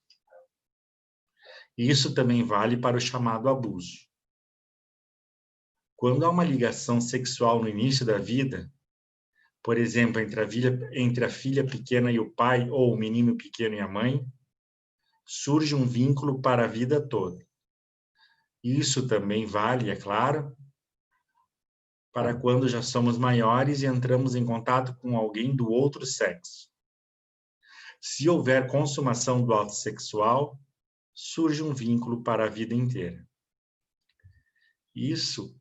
E isso também vale para o chamado abuso. Quando há uma ligação sexual no início da vida, por exemplo, entre a filha pequena e o pai, ou o menino pequeno e a mãe, surge um vínculo para a vida toda. Isso também vale, é claro, para quando já somos maiores e entramos em contato com alguém do outro sexo. Se houver consumação do ato sexual, surge um vínculo para a vida inteira. Isso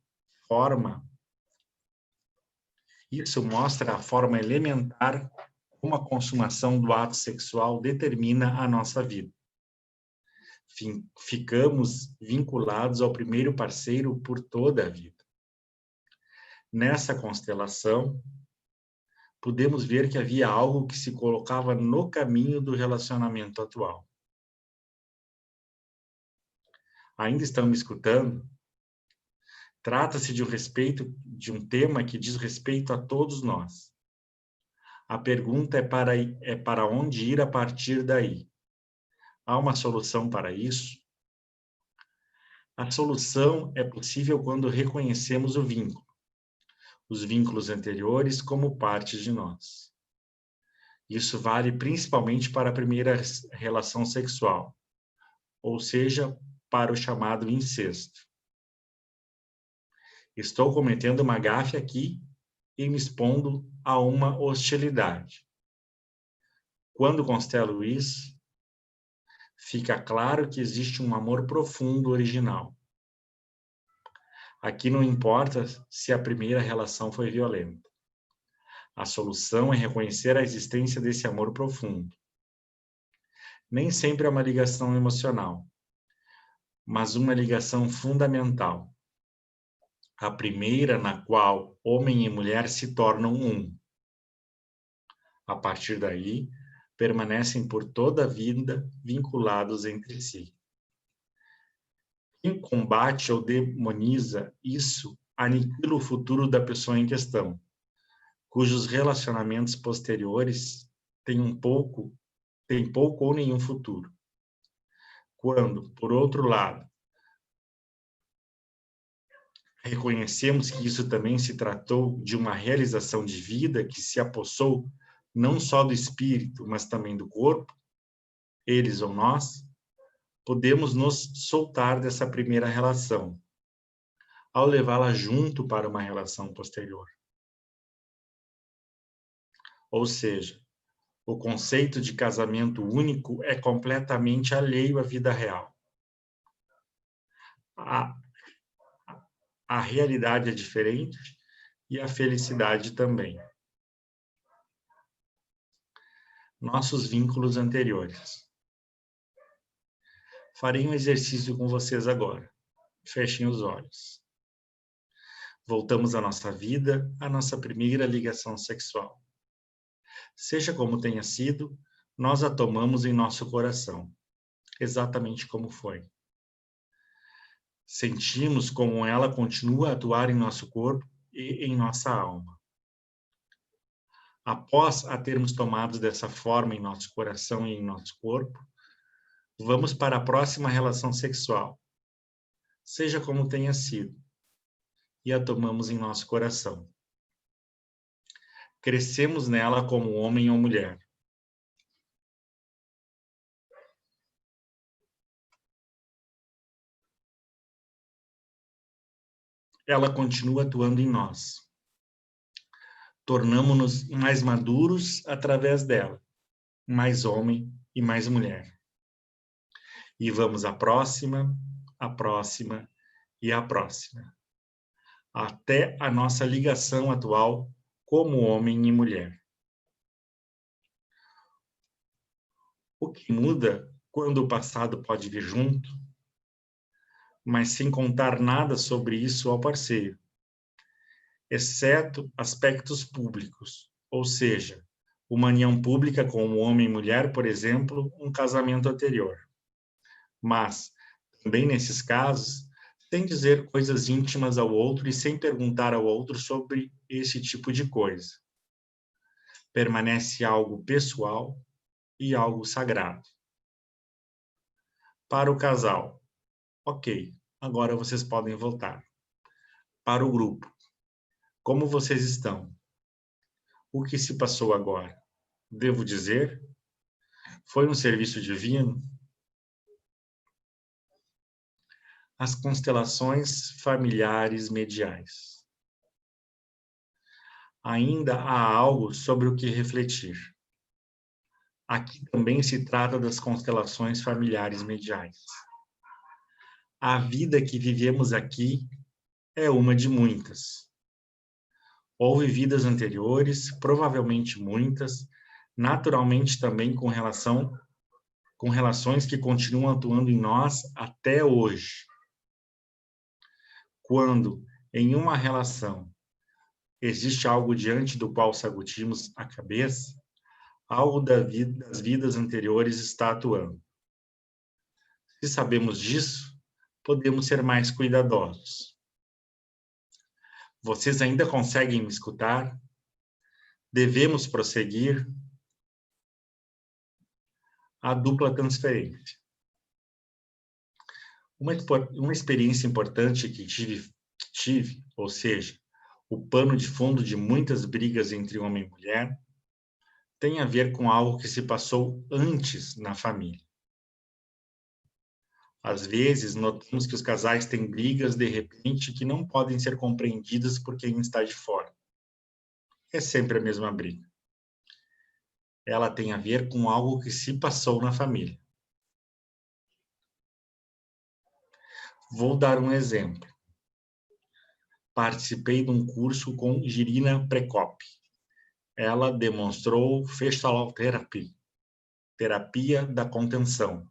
mostra a forma elementar como a consumação do ato sexual determina a nossa vida. Ficamos vinculados ao primeiro parceiro por toda a vida. Nessa constelação, podemos ver que havia algo que se colocava no caminho do relacionamento atual. Ainda estão me escutando? Trata-se de um tema que diz respeito a todos nós. A pergunta é para onde ir a partir daí. Há uma solução para isso? A solução é possível quando reconhecemos o vínculo, os vínculos anteriores como parte de nós. Isso vale principalmente para a primeira relação sexual, ou seja, para o chamado incesto. Estou cometendo uma gafe aqui e me expondo a uma hostilidade. Quando constelo isso, fica claro que existe um amor profundo original. Aqui não importa se a primeira relação foi violenta. A solução é reconhecer a existência desse amor profundo. Nem sempre é uma ligação emocional, mas uma ligação fundamental. A primeira na qual homem e mulher se tornam um. A partir daí, permanecem por toda a vida vinculados entre si. Quem combate ou demoniza isso aniquila o futuro da pessoa em questão, cujos relacionamentos posteriores têm pouco ou nenhum futuro. Quando, por outro lado, reconhecemos que isso também se tratou de uma realização de vida que se apossou não só do espírito, mas também do corpo, eles ou nós, podemos nos soltar dessa primeira relação, ao levá-la junto para uma relação posterior. Ou seja, o conceito de casamento único é completamente alheio à vida real. A realidade é diferente e a felicidade também. Nossos vínculos anteriores. Farei um exercício com vocês agora. Fechem os olhos. Voltamos à nossa vida, à nossa primeira ligação sexual. Seja como tenha sido, nós a tomamos em nosso coração, exatamente como foi. Sentimos como ela continua a atuar em nosso corpo e em nossa alma. Após a termos tomado dessa forma em nosso coração e em nosso corpo, vamos para a próxima relação sexual, seja como tenha sido, e a tomamos em nosso coração. Crescemos nela como homem ou mulher. Ela continua atuando em nós. Tornamo-nos mais maduros através dela, mais homem e mais mulher. E vamos à próxima e à próxima, até a nossa ligação atual como homem e mulher. O que muda quando o passado pode vir junto, mas sem contar nada sobre isso ao parceiro, exceto aspectos públicos, ou seja, uma união pública como homem e mulher, por exemplo, um casamento anterior. Mas, também nesses casos, sem dizer coisas íntimas ao outro e sem perguntar ao outro sobre esse tipo de coisa. Permanece algo pessoal e algo sagrado. Para o casal, ok, agora vocês podem voltar. Para o grupo, como vocês estão? O que se passou agora? Devo dizer? Foi um serviço divino? As constelações familiares mediais. Ainda há algo sobre o que refletir. Aqui também se trata das constelações familiares mediais. A vida que vivemos aqui é uma de muitas. Houve vidas anteriores, provavelmente muitas, naturalmente também com relações que continuam atuando em nós até hoje. Quando, em uma relação, existe algo diante do qual sacudimos a cabeça, algo das vidas anteriores está atuando. Se sabemos disso, podemos ser mais cuidadosos. Vocês ainda conseguem me escutar? Devemos prosseguir? A dupla transferência. Uma experiência importante que tive, ou seja, o pano de fundo de muitas brigas entre homem e mulher, tem a ver com algo que se passou antes na família. Às vezes, notamos que os casais têm brigas, de repente, que não podem ser compreendidas por quem está de fora. É sempre a mesma briga. Ela tem a ver com algo que se passou na família. Vou dar um exemplo. Participei de um curso com Girina Prekop. Ela demonstrou Festaltherapy, terapia da contenção,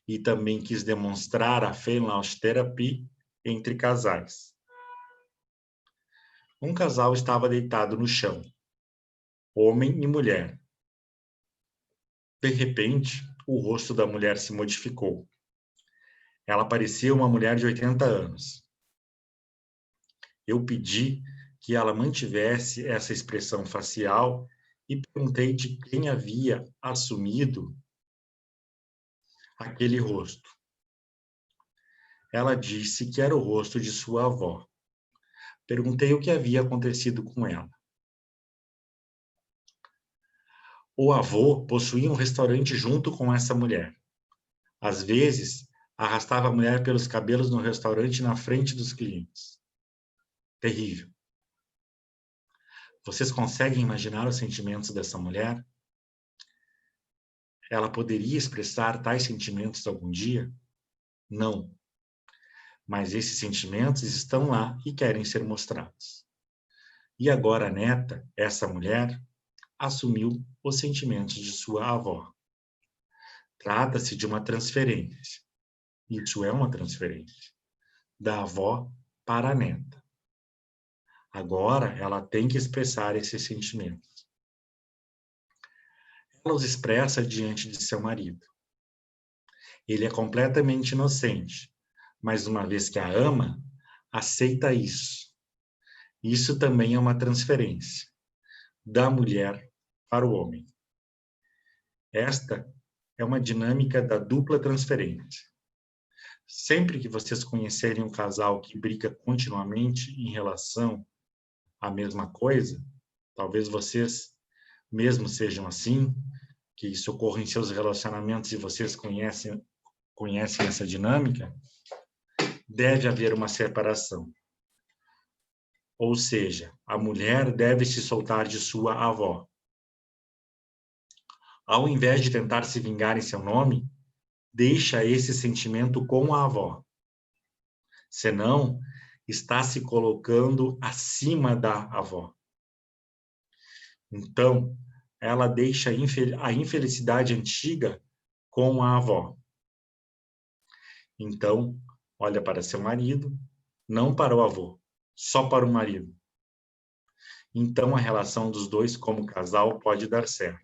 e também quis demonstrar a Feinlausch-Therapy entre casais. Um casal estava deitado no chão, homem e mulher. De repente, o rosto da mulher se modificou. Ela parecia uma mulher de 80 anos. Eu pedi que ela mantivesse essa expressão facial e perguntei de quem havia assumido aquele rosto. Ela disse que era o rosto de sua avó. Perguntei o que havia acontecido com ela. O avô possuía um restaurante junto com essa mulher. Às vezes, arrastava a mulher pelos cabelos no restaurante na frente dos clientes. Terrível. Vocês conseguem imaginar os sentimentos dessa mulher? Ela poderia expressar tais sentimentos algum dia? Não. Mas esses sentimentos estão lá e querem ser mostrados. E agora a neta, essa mulher, assumiu os sentimentos de sua avó. Trata-se de uma transferência. Isso é uma transferência. Da avó para a neta. Agora ela tem que expressar esses sentimentos. Ela os expressa diante de seu marido. Ele é completamente inocente, mas uma vez que a ama, aceita isso. Isso também é uma transferência. da mulher para o homem. Esta é uma dinâmica da dupla transferência. Sempre que vocês conhecerem um casal que briga continuamente em relação à mesma coisa, talvez vocês mesmo sejam assim, que isso ocorra em seus relacionamentos e vocês conhecem essa dinâmica, deve haver uma separação. Ou seja, a mulher deve se soltar de sua avó. Ao invés de tentar se vingar em seu nome, deixa esse sentimento com a avó. Senão, está se colocando acima da avó. Então, ela deixa a infelicidade antiga com a avó. Então, olha para seu marido, não para o avô, só para o marido. Então, a relação dos dois como casal pode dar certo.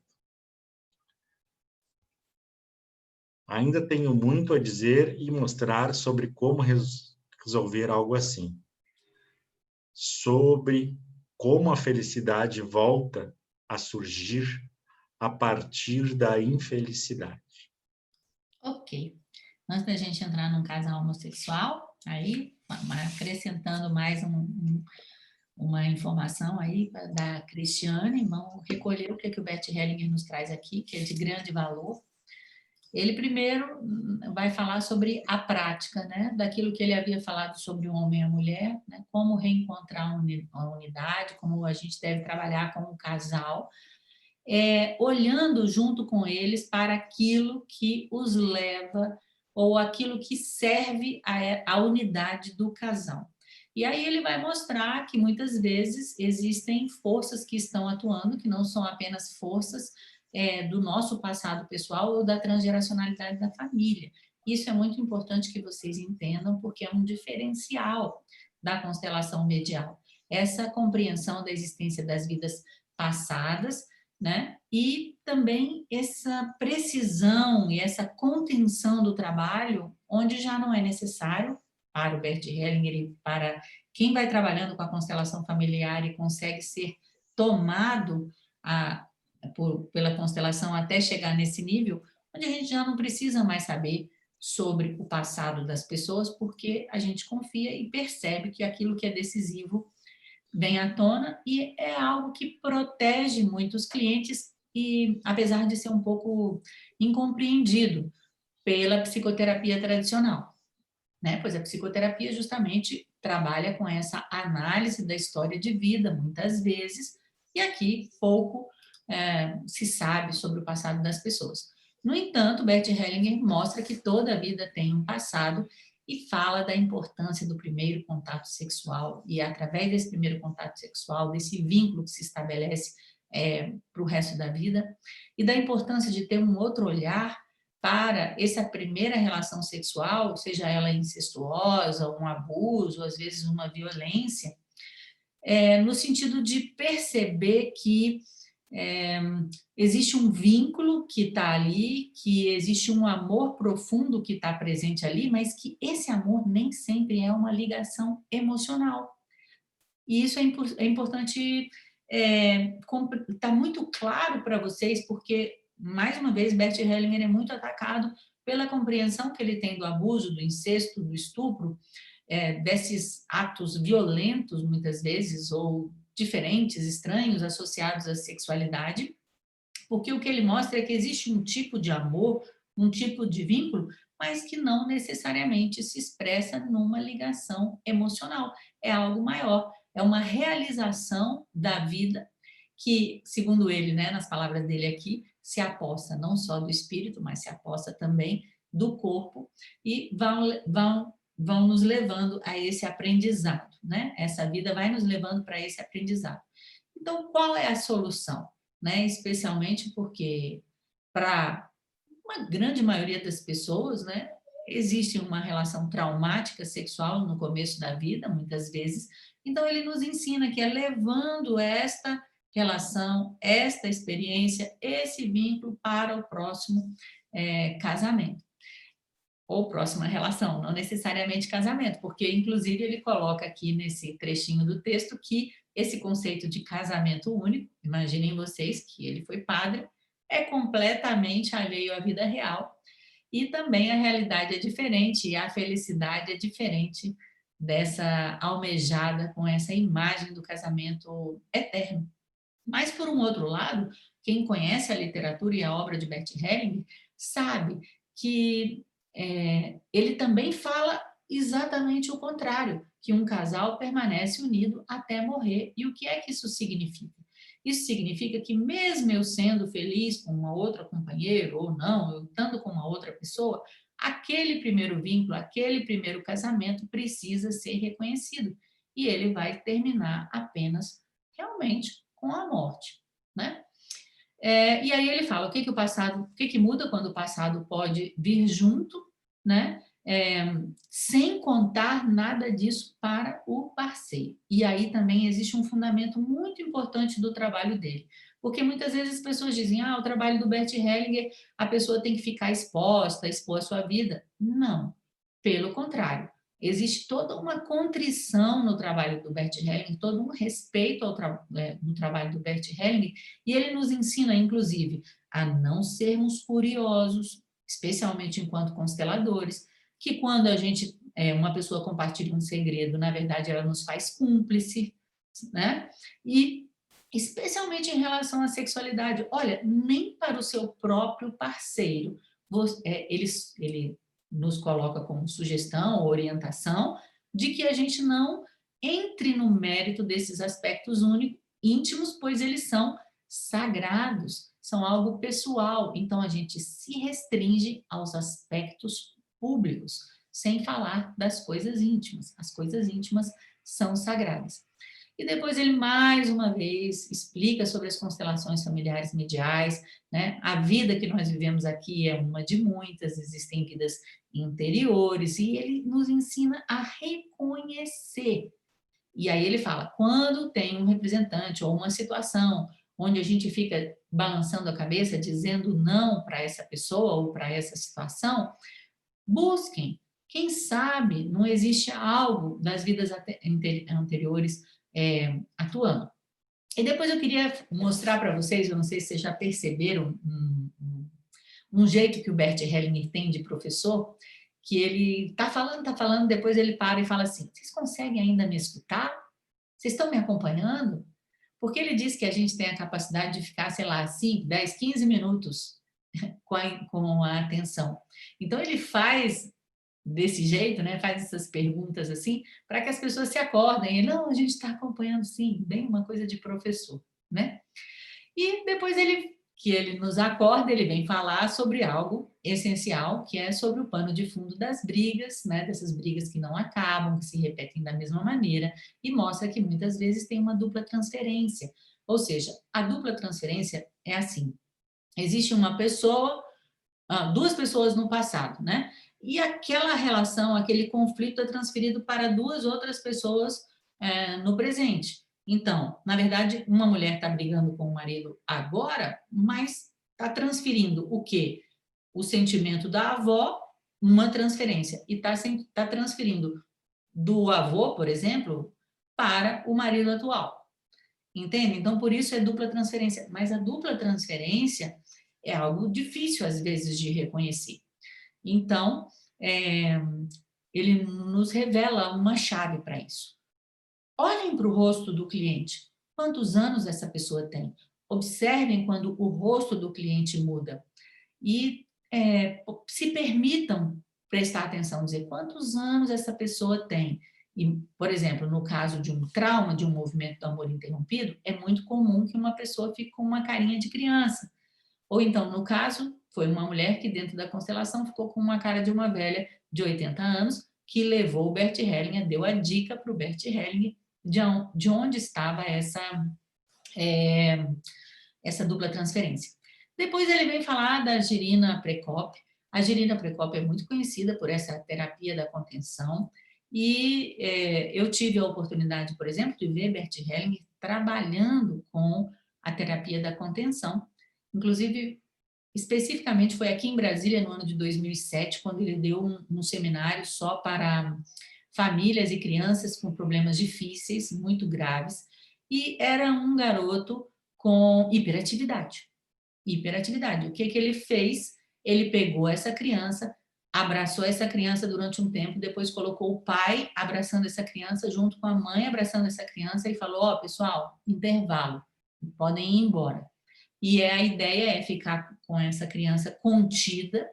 Ainda tenho muito a dizer e mostrar sobre como resolver algo assim. Sobre como a felicidade volta a surgir a partir da infelicidade. Ok. Antes da gente entrar num casal homossexual, aí, acrescentando mais uma informação aí da Cristiane, vamos recolher o que o Bert Hellinger nos traz aqui, que é de grande valor. Ele primeiro vai falar sobre a prática, né, daquilo que ele havia falado sobre o homem e a mulher, né, como reencontrar a unidade, como a gente deve trabalhar como um casal, olhando junto com eles para aquilo que os leva ou aquilo que serve à unidade do casal. E aí ele vai mostrar que muitas vezes existem forças que estão atuando, que não são apenas forças do nosso passado pessoal ou da transgeracionalidade da família. Isso é muito importante que vocês entendam, porque é um diferencial da constelação medial. Essa compreensão da existência das vidas passadas, né? E também essa precisão e essa contenção do trabalho, onde já não é necessário, para o Bert Hellinger e para quem vai trabalhando com a constelação familiar e consegue ser tomado pela constelação até chegar nesse nível, onde a gente já não precisa mais saber sobre o passado das pessoas, porque a gente confia e percebe que aquilo que é decisivo vem à tona e é algo que protege muitos clientes e, apesar de ser um pouco incompreendido pela psicoterapia tradicional, né? Pois a psicoterapia justamente trabalha com essa análise da história de vida, muitas vezes, e aqui pouco se sabe sobre o passado das pessoas. No entanto, Bert Hellinger mostra que toda a vida tem um passado e fala da importância do primeiro contato sexual e, através desse primeiro contato sexual, desse vínculo que se estabelece para o resto da vida, e da importância de ter um outro olhar para essa primeira relação sexual, seja ela incestuosa, um abuso, às vezes uma violência, no sentido de perceber que existe um vínculo que está ali, que existe um amor profundo que está presente ali, mas que esse amor nem sempre é uma ligação emocional. E isso é importante, está muito claro para vocês, porque, mais uma vez, Bert Hellinger é muito atacado pela compreensão que ele tem do abuso, do incesto, do estupro, desses atos violentos, muitas vezes, ou diferentes, estranhos, associados à sexualidade, porque o que ele mostra é que existe um tipo de amor, um tipo de vínculo, mas que não necessariamente se expressa numa ligação emocional. É algo maior, é uma realização da vida que, segundo ele, né, nas palavras dele aqui, se aposta não só do espírito, mas se aposta também do corpo e vão nos levando a esse aprendizado, né? Essa vida vai nos levando para esse aprendizado. Então, qual é a solução? Né? Especialmente porque, para uma grande maioria das pessoas, né, existe uma relação traumática sexual no começo da vida, muitas vezes. Então, ele nos ensina que é levando esta relação, esta experiência, esse vínculo para o próximo casamento. ou próxima relação, não necessariamente casamento, porque, inclusive, ele coloca aqui nesse trechinho do texto que esse conceito de casamento único, imaginem vocês que ele foi padre, é completamente alheio à vida real, e também a realidade é diferente, e a felicidade é diferente dessa almejada com essa imagem do casamento eterno. Mas, por um outro lado, quem conhece a literatura e a obra de Bert Hellinger sabe que ele também fala exatamente o contrário, que um casal permanece unido até morrer. E o que é que isso significa? Isso significa que mesmo eu sendo feliz com uma outra companheira ou não, eu estando com uma outra pessoa, aquele primeiro vínculo, aquele primeiro casamento precisa ser reconhecido. E ele vai terminar apenas realmente com a morte, né? E aí ele fala o que muda quando o passado pode vir junto, né? Sem contar nada disso para o parceiro. E aí também existe um fundamento muito importante do trabalho dele, porque muitas vezes as pessoas dizem, o trabalho do Bert Hellinger, a pessoa tem que ficar exposta, expor a sua vida. Não, pelo contrário. Existe toda uma contrição no trabalho do Bert Hellinger, todo um respeito no trabalho do Bert Hellinger, e ele nos ensina, inclusive, a não sermos curiosos, especialmente enquanto consteladores, que quando uma pessoa compartilha um segredo, na verdade, ela nos faz cúmplice, né? E especialmente em relação à sexualidade. Olha, nem para o seu próprio parceiro, ele nos coloca como sugestão ou orientação de que a gente não entre no mérito desses aspectos íntimos, pois eles são sagrados, são algo pessoal. Então, a gente se restringe aos aspectos públicos, sem falar das coisas íntimas. As coisas íntimas são sagradas. E depois ele, mais uma vez, explica sobre as constelações familiares mediais, né? A vida que nós vivemos aqui é uma de muitas, existem vidas interiores, e ele nos ensina a reconhecer. E aí ele fala, quando tem um representante ou uma situação onde a gente fica balançando a cabeça, dizendo não para essa pessoa ou para essa situação, busquem. Quem sabe não existe algo das vidas anteriores atuando. E depois eu queria mostrar para vocês, eu não sei se vocês já perceberam um jeito que o Bert Hellinger tem de professor, que ele tá falando, depois ele para e fala assim, vocês conseguem ainda me escutar? Vocês estão me acompanhando? Porque ele diz que a gente tem a capacidade de ficar, sei lá, 5, 10, 15 minutos com a atenção. Então ele faz desse jeito, né? Faz essas perguntas assim, para que as pessoas se acordem. E, não, a gente está acompanhando sim, bem uma coisa de professor, né? E depois que ele nos acorda, ele vem falar sobre algo essencial, que é sobre o pano de fundo das brigas, né? Dessas brigas que não acabam, que se repetem da mesma maneira, e mostra que muitas vezes tem uma dupla transferência. Ou seja, a dupla transferência é assim, existe uma pessoa, duas pessoas no passado, né? E aquela relação, aquele conflito é transferido para duas outras pessoas no presente. Então, na verdade, uma mulher está brigando com o marido agora, mas está transferindo o quê? O sentimento da avó, uma transferência, e está transferindo do avô, por exemplo, para o marido atual. Entende? Então, por isso é dupla transferência. Mas a dupla transferência é algo difícil, às vezes, de reconhecer. Então, ele nos revela uma chave para isso. Olhem para o rosto do cliente. Quantos anos essa pessoa tem? Observem quando o rosto do cliente muda. E se permitam prestar atenção, dizer quantos anos essa pessoa tem. E, por exemplo, no caso de um trauma, de um movimento do amor interrompido, é muito comum que uma pessoa fique com uma carinha de criança. Ou então, no caso, foi uma mulher que dentro da constelação ficou com uma cara de uma velha de 80 anos, que levou o Bert Hellinger, deu a dica para o Bert Hellinger de onde estava essa dupla transferência. Depois ele vem falar da Girina Prekop. A Girina Prekop é muito conhecida por essa terapia da contenção, e eu tive a oportunidade, por exemplo, de ver Bert Hellinger trabalhando com a terapia da contenção. Inclusive, especificamente foi aqui em Brasília, no ano de 2007, quando ele deu um seminário só para famílias e crianças com problemas difíceis, muito graves, e era um garoto com hiperatividade. Hiperatividade. O que ele fez? Ele pegou essa criança, abraçou essa criança durante um tempo, depois colocou o pai abraçando essa criança, junto com a mãe abraçando essa criança, e falou, ó, pessoal, intervalo, podem ir embora. E a ideia é ficar com essa criança contida,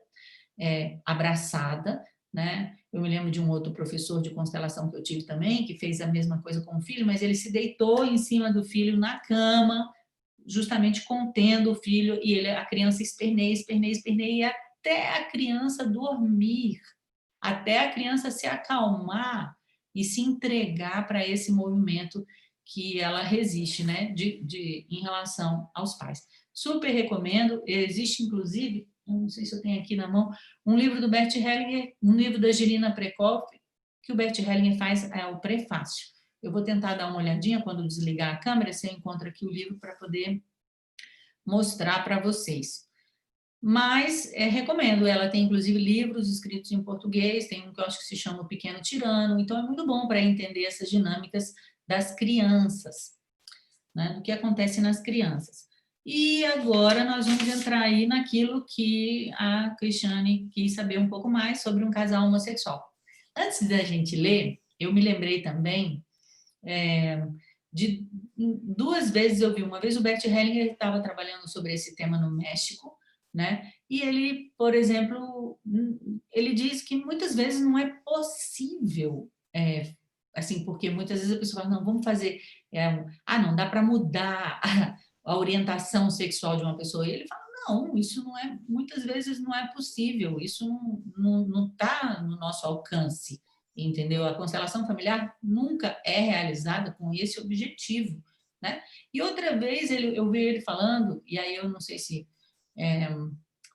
abraçada, né? Eu me lembro de um outro professor de constelação que eu tive também, que fez a mesma coisa com o filho, mas ele se deitou em cima do filho na cama, justamente contendo o filho, e a criança esperneia, e até a criança dormir, até a criança se acalmar e se entregar para esse movimento que ela resiste, né, em relação aos pais. Super recomendo, existe inclusive, não sei se eu tenho aqui na mão, um livro do Bert Hellinger, um livro da Angelina Prekoff, que o Bert Hellinger faz o prefácio. Eu vou tentar dar uma olhadinha quando desligar a câmera, se eu encontro aqui o livro para poder mostrar para vocês. Mas recomendo, ela tem inclusive livros escritos em português, tem um que eu acho que se chama O Pequeno Tirano, então é muito bom para entender essas dinâmicas das crianças, né, do que acontece nas crianças. E agora nós vamos entrar aí naquilo que a Cristiane quis saber um pouco mais sobre um casal homossexual. Antes da gente ler, eu me lembrei também de 2 vezes eu vi. Uma vez o Bert Hellinger estava trabalhando sobre esse tema no México, né? E ele, por exemplo, ele diz que muitas vezes não é possível, assim, porque muitas vezes a pessoa fala, não, vamos fazer, não dá para mudar a orientação sexual de uma pessoa. E ele fala, não, isso não é, muitas vezes não é possível, isso não está no nosso alcance, entendeu? A constelação familiar nunca é realizada com esse objetivo, né? E outra vez eu vi ele falando, e aí eu não sei se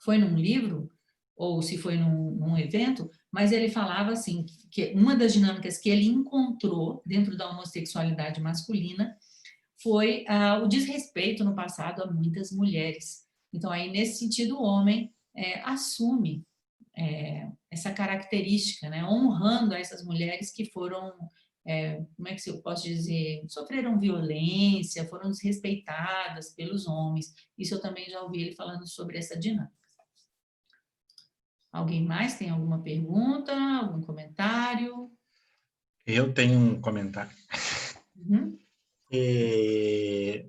foi num livro ou se foi num evento, mas ele falava assim, que uma das dinâmicas que ele encontrou dentro da homossexualidade masculina foi o desrespeito no passado a muitas mulheres. Então, aí, nesse sentido, o homem assume essa característica, né? Honrando essas mulheres que foram, como é que eu posso dizer, sofreram violência, foram desrespeitadas pelos homens. Isso eu também já ouvi ele falando sobre essa dinâmica. Alguém mais tem alguma pergunta, algum comentário? Eu tenho um comentário. Uhum. E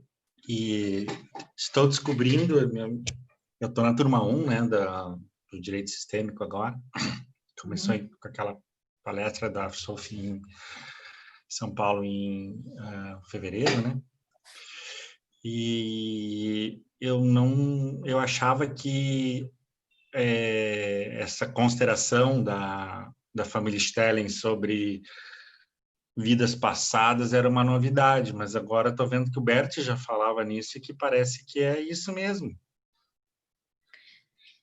estou descobrindo, eu estou na turma 1, né, do Direito Sistêmico agora. Começou com aquela palestra da Sophie em São Paulo em fevereiro, né? E eu achava que essa consideração da família Stelling sobre vidas passadas era uma novidade, mas agora estou vendo que o Bert já falava nisso e que parece que é isso mesmo.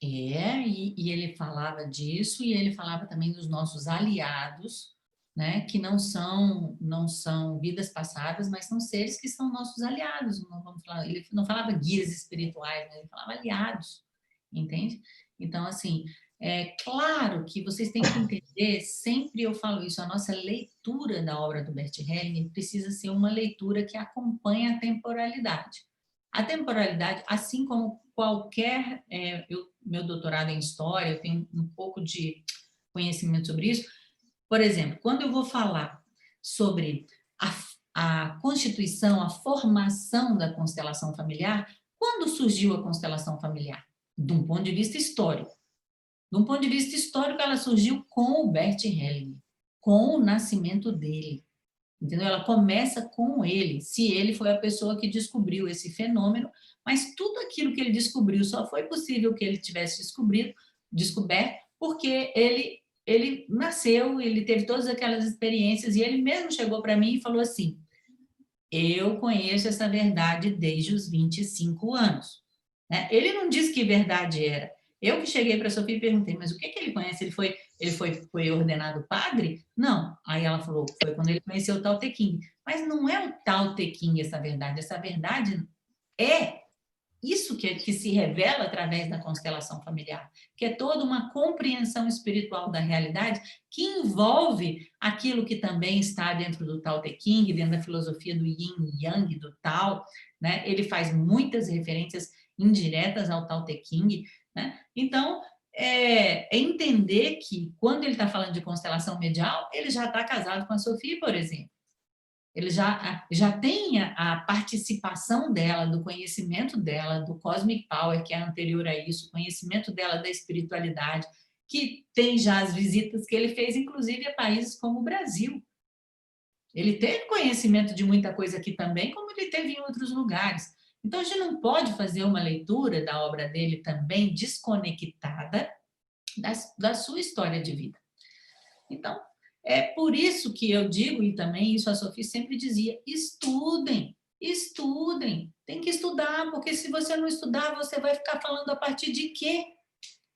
E ele falava disso, e ele falava também dos nossos aliados, né, que não são vidas passadas, mas são seres que são nossos aliados. Não vamos falar, ele não falava guias espirituais, né, ele falava aliados, entende? Então, assim, é claro que vocês têm que entender, sempre eu falo isso, a nossa leitura da obra do Bert Hellinger precisa ser uma leitura que acompanha a temporalidade. A temporalidade, assim como qualquer... meu doutorado em História, eu tenho um pouco de conhecimento sobre isso. Por exemplo, quando eu vou falar sobre a constituição, a formação da constelação familiar, quando surgiu a constelação familiar? De um ponto de vista histórico. De um ponto de vista histórico, ela surgiu com o Bert Hellinger, com o nascimento dele. Entendeu? Ela começa com ele, se ele foi a pessoa que descobriu esse fenômeno, mas tudo aquilo que ele descobriu só foi possível que ele tivesse descoberto porque ele nasceu, ele teve todas aquelas experiências, e ele mesmo chegou para mim e falou assim, eu conheço essa verdade desde os 25 anos. Né? Ele não disse que verdade era. Eu que cheguei para a Sofia e perguntei, mas o que ele conhece? Ele foi ordenado padre? Não. Aí ela falou, foi quando ele conheceu o Tao Te Ching. Mas não é o Tao Te Ching essa verdade é isso que se revela através da constelação familiar, que é toda uma compreensão espiritual da realidade que envolve aquilo que também está dentro do Tao Te Ching, dentro da filosofia do Yin e Yang, do Tao, né? Ele faz muitas referências indiretas ao Tao Te Ching, né? Então, é entender que quando ele está falando de constelação medial, ele já está casado com a Sofia, por exemplo. Ele já tem a participação dela, do conhecimento dela, do Cosmic Power, que é anterior a isso, o conhecimento dela da espiritualidade, que tem já as visitas que ele fez, inclusive, a países como o Brasil. Ele teve conhecimento de muita coisa aqui também, como ele teve em outros lugares. Então, a gente não pode fazer uma leitura da obra dele também desconectada da sua história de vida. Então, é por isso que eu digo, e também isso a Sofia sempre dizia, estudem, estudem, tem que estudar, porque se você não estudar, você vai ficar falando a partir de quê?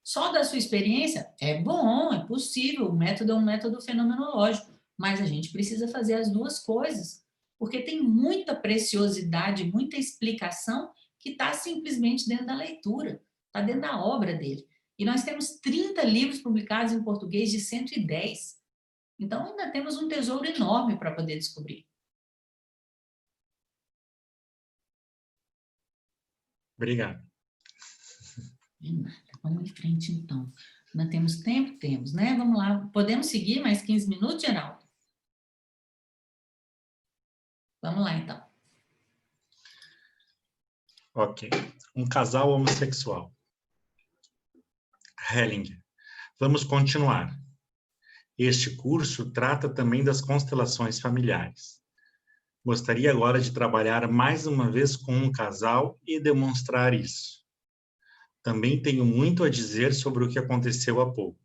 Só da sua experiência? É bom, é possível, o método é um método fenomenológico, mas a gente precisa fazer as duas coisas, porque tem muita preciosidade, muita explicação que está simplesmente dentro da leitura, está dentro da obra dele. E nós temos 30 livros publicados em português de 110. Então, ainda temos um tesouro enorme para poder descobrir. Obrigado. Vamos em frente, então. Ainda temos tempo? Temos, né? Vamos lá. Podemos seguir mais 15 minutos, Geraldo? Vamos lá, então. Ok. Um casal homossexual. Hellinger. Vamos continuar. Este curso trata também das constelações familiares. Gostaria agora de trabalhar mais uma vez com um casal e demonstrar isso. Também tenho muito a dizer sobre o que aconteceu há pouco.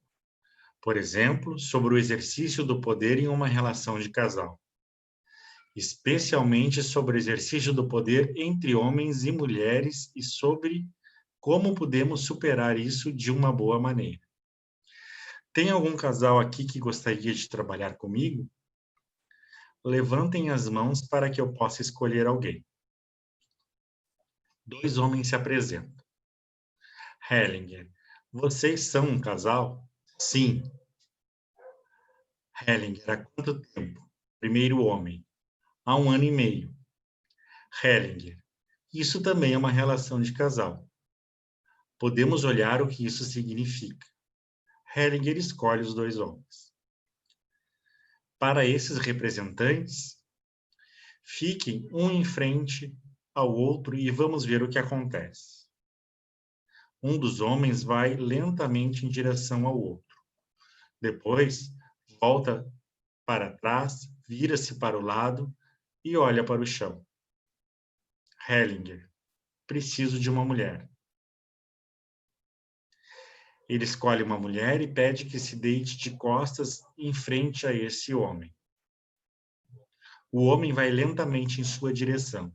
Por exemplo, sobre o exercício do poder em uma relação de casal. Especialmente sobre o exercício do poder entre homens e mulheres e sobre como podemos superar isso de uma boa maneira. Tem algum casal aqui que gostaria de trabalhar comigo? Levantem as mãos para que eu possa escolher alguém. 2 homens se apresentam. Hellinger, vocês são um casal? Sim. Hellinger, há quanto tempo? Primeiro homem. Há 1 ano e meio. Hellinger, isso também é uma relação de casal. Podemos olhar o que isso significa. Hellinger escolhe os 2 homens. Para esses representantes, fiquem um em frente ao outro e vamos ver o que acontece. Um dos homens vai lentamente em direção ao outro. Depois, volta para trás, vira-se para o lado e olha para o chão. Hellinger, preciso de uma mulher. Ele escolhe uma mulher e pede que se deite de costas em frente a esse homem. O homem vai lentamente em sua direção.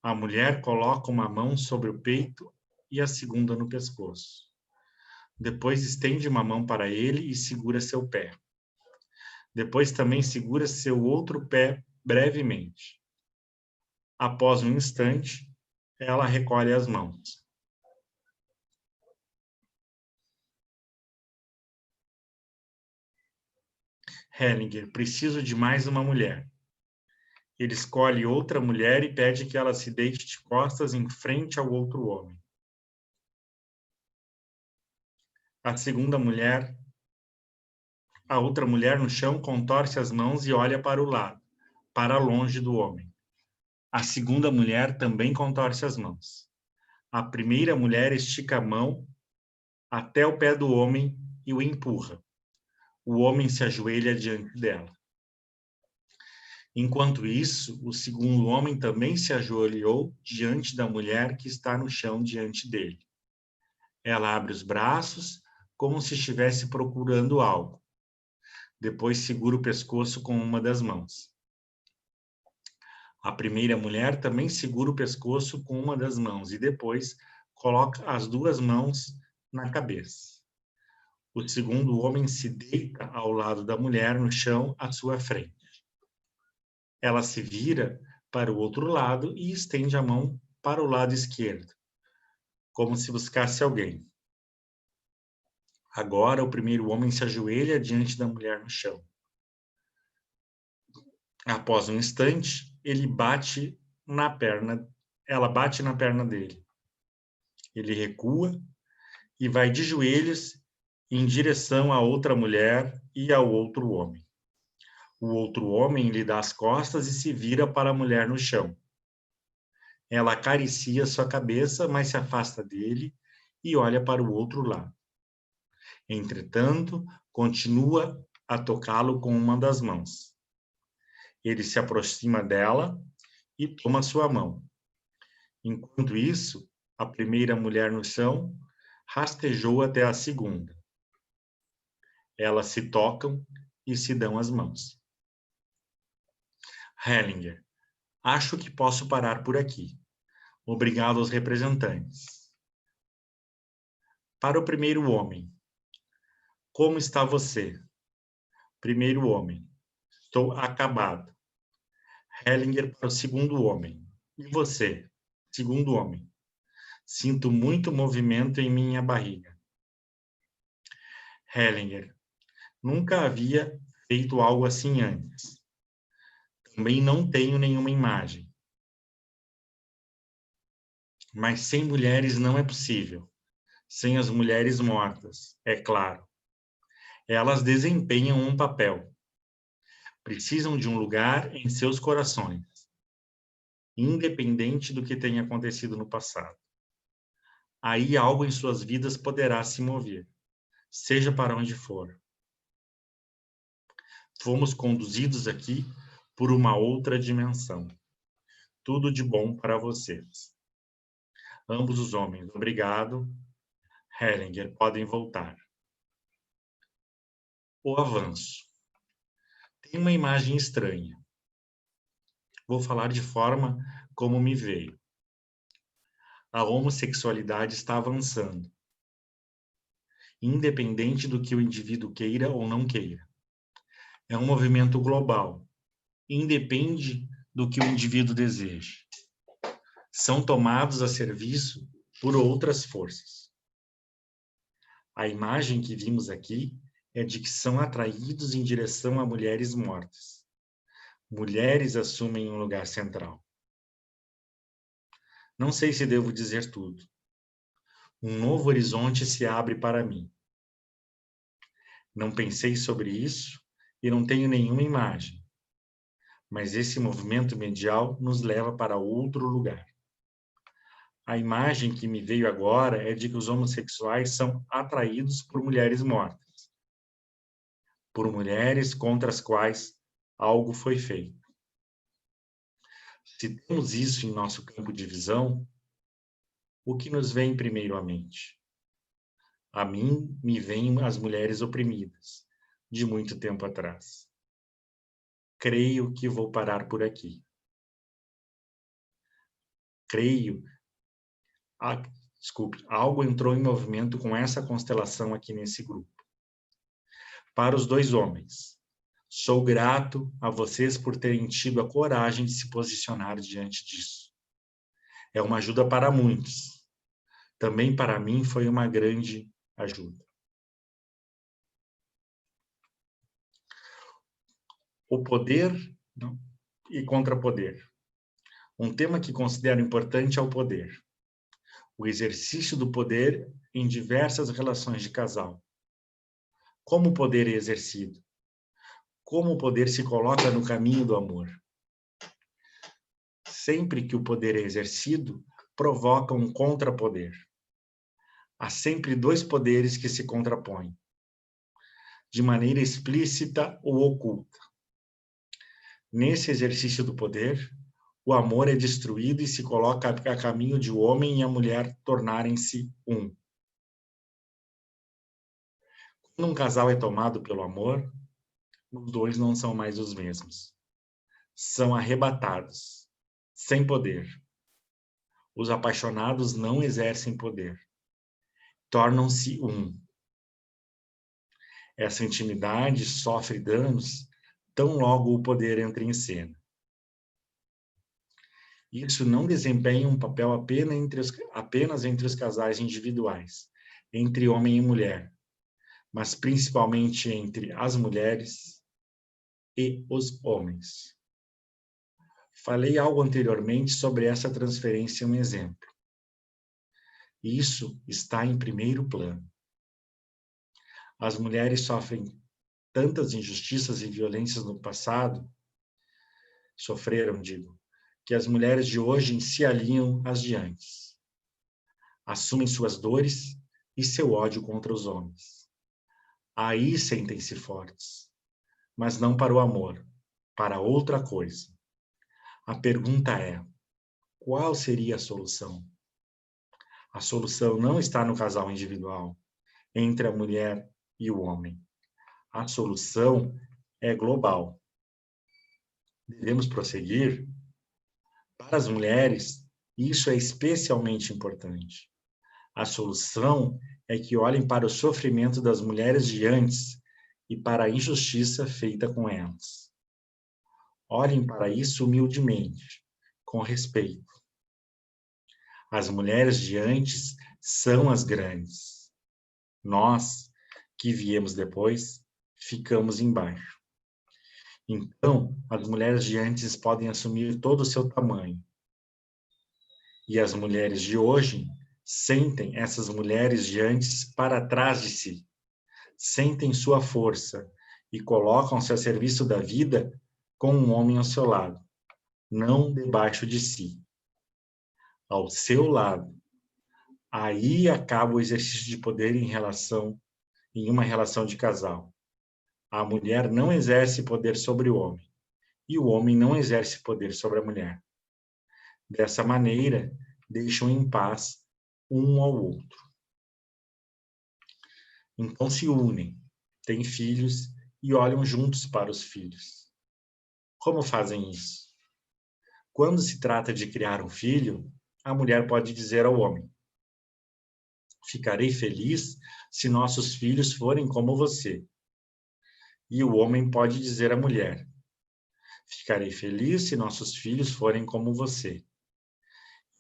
A mulher coloca uma mão sobre o peito e a segunda no pescoço. Depois estende uma mão para ele e segura seu pé. Depois também segura seu outro pé brevemente. Após um instante, ela recolhe as mãos. Hellinger, preciso de mais uma mulher. Ele escolhe outra mulher e pede que ela se deite de costas em frente ao outro homem. A outra mulher no chão contorce as mãos e olha para o lado, para longe do homem. A segunda mulher também contorce as mãos. A primeira mulher estica a mão até o pé do homem e o empurra. O homem se ajoelha diante dela. Enquanto isso, o segundo homem também se ajoelhou diante da mulher que está no chão diante dele. Ela abre os braços como se estivesse procurando algo. Depois segura o pescoço com uma das mãos. A primeira mulher também segura o pescoço com uma das mãos e depois coloca as 2 mãos na cabeça. O segundo homem se deita ao lado da mulher no chão à sua frente. Ela se vira para o outro lado e estende a mão para o lado esquerdo, como se buscasse alguém. Agora, o primeiro homem se ajoelha diante da mulher no chão. Após um instante, ela bate na perna dele. Ele recua e vai de joelhos em direção à outra mulher e ao outro homem. O outro homem lhe dá as costas e se vira para a mulher no chão. Ela acaricia sua cabeça, mas se afasta dele e olha para o outro lado. Entretanto, continua a tocá-lo com uma das mãos. Ele se aproxima dela e toma sua mão. Enquanto isso, a primeira mulher no chão rastejou até a segunda. Elas se tocam e se dão as mãos. Hellinger, acho que posso parar por aqui. Obrigado aos representantes. Para o primeiro homem, como está você? Primeiro homem, estou acabado. Hellinger para o segundo homem. E você? Segundo homem, sinto muito movimento em minha barriga. Hellinger, nunca havia feito algo assim antes. Também não tenho nenhuma imagem. Mas sem mulheres não é possível. Sem as mulheres mortas, é claro. Elas desempenham um papel. Precisam de um lugar em seus corações, independente do que tenha acontecido no passado. Aí algo em suas vidas poderá se mover, seja para onde for. Fomos conduzidos aqui por uma outra dimensão. Tudo de bom para vocês. Ambos os homens, obrigado. Hellinger, podem voltar. O avanço. Tem uma imagem estranha. Vou falar de forma como me veio. A homossexualidade está avançando, independente do que o indivíduo queira ou não queira. É um movimento global, independe do que o indivíduo deseja. São tomados a serviço por outras forças. A imagem que vimos aqui é de que são atraídos em direção a mulheres mortas. Mulheres assumem um lugar central. Não sei se devo dizer tudo. Um novo horizonte se abre para mim. Não pensei sobre isso e não tenho nenhuma imagem. Mas esse movimento medial nos leva para outro lugar. A imagem que me veio agora é de que os homossexuais são atraídos por mulheres mortas. Por mulheres contra as quais algo foi feito. Se temos isso em nosso campo de visão, o que nos vem primeiro à mente? A mim me vêm as mulheres oprimidas, de muito tempo atrás. Creio que vou parar por aqui. Algo entrou em movimento com essa constelação aqui nesse grupo. Para os dois homens, sou grato a vocês por terem tido a coragem de se posicionar diante disso. É uma ajuda para muitos. Também para mim foi uma grande ajuda. O poder e contrapoder. Um tema que considero importante é o poder. O exercício do poder em diversas relações de casal. Como o poder é exercido? Como o poder se coloca no caminho do amor? Sempre que o poder é exercido, provoca um contrapoder. Há sempre dois poderes que se contrapõem, de maneira explícita ou oculta. Nesse exercício do poder, o amor é destruído e se coloca a caminho de o homem e a mulher tornarem-se um. Quando um casal é tomado pelo amor, os dois não são mais os mesmos. São arrebatados, sem poder. Os apaixonados não exercem poder. Tornam-se um. Essa intimidade sofre danos tão logo o poder entra em cena. Isso não desempenha um papel apenas entre os casais individuais, entre homem e mulher, mas principalmente entre as mulheres e os homens. Falei algo anteriormente sobre essa transferência em um exemplo. Isso está em primeiro plano. As mulheres sofrem tantas injustiças e violências no passado, sofreram, digo, que as mulheres de hoje se alinham às de antes. Assumem suas dores e seu ódio contra os homens. Aí sentem-se fortes, mas não para o amor, para outra coisa. A pergunta é: qual seria a solução? A solução não está no casal individual, entre a mulher e o homem. A solução é global. Devemos prosseguir? Para as mulheres, isso é especialmente importante. A solução é que olhem para o sofrimento das mulheres de antes e para a injustiça feita com elas. Olhem para isso humildemente, com respeito. As mulheres de antes são as grandes. Nós, que viemos depois, ficamos embaixo. Então, as mulheres de antes podem assumir todo o seu tamanho. E as mulheres de hoje sentem essas mulheres de antes para trás de si. Sentem sua força e colocam-se a serviço da vida com um homem ao seu lado, não debaixo de si. Ao seu lado. Aí acaba o exercício de poder em uma relação de casal. A mulher não exerce poder sobre o homem, e o homem não exerce poder sobre a mulher. Dessa maneira, deixam em paz um ao outro. Então se unem, têm filhos e olham juntos para os filhos. Como fazem isso? Quando se trata de criar um filho, a mulher pode dizer ao homem: ficarei feliz se nossos filhos forem como você. E o homem pode dizer à mulher: ficarei feliz se nossos filhos forem como você.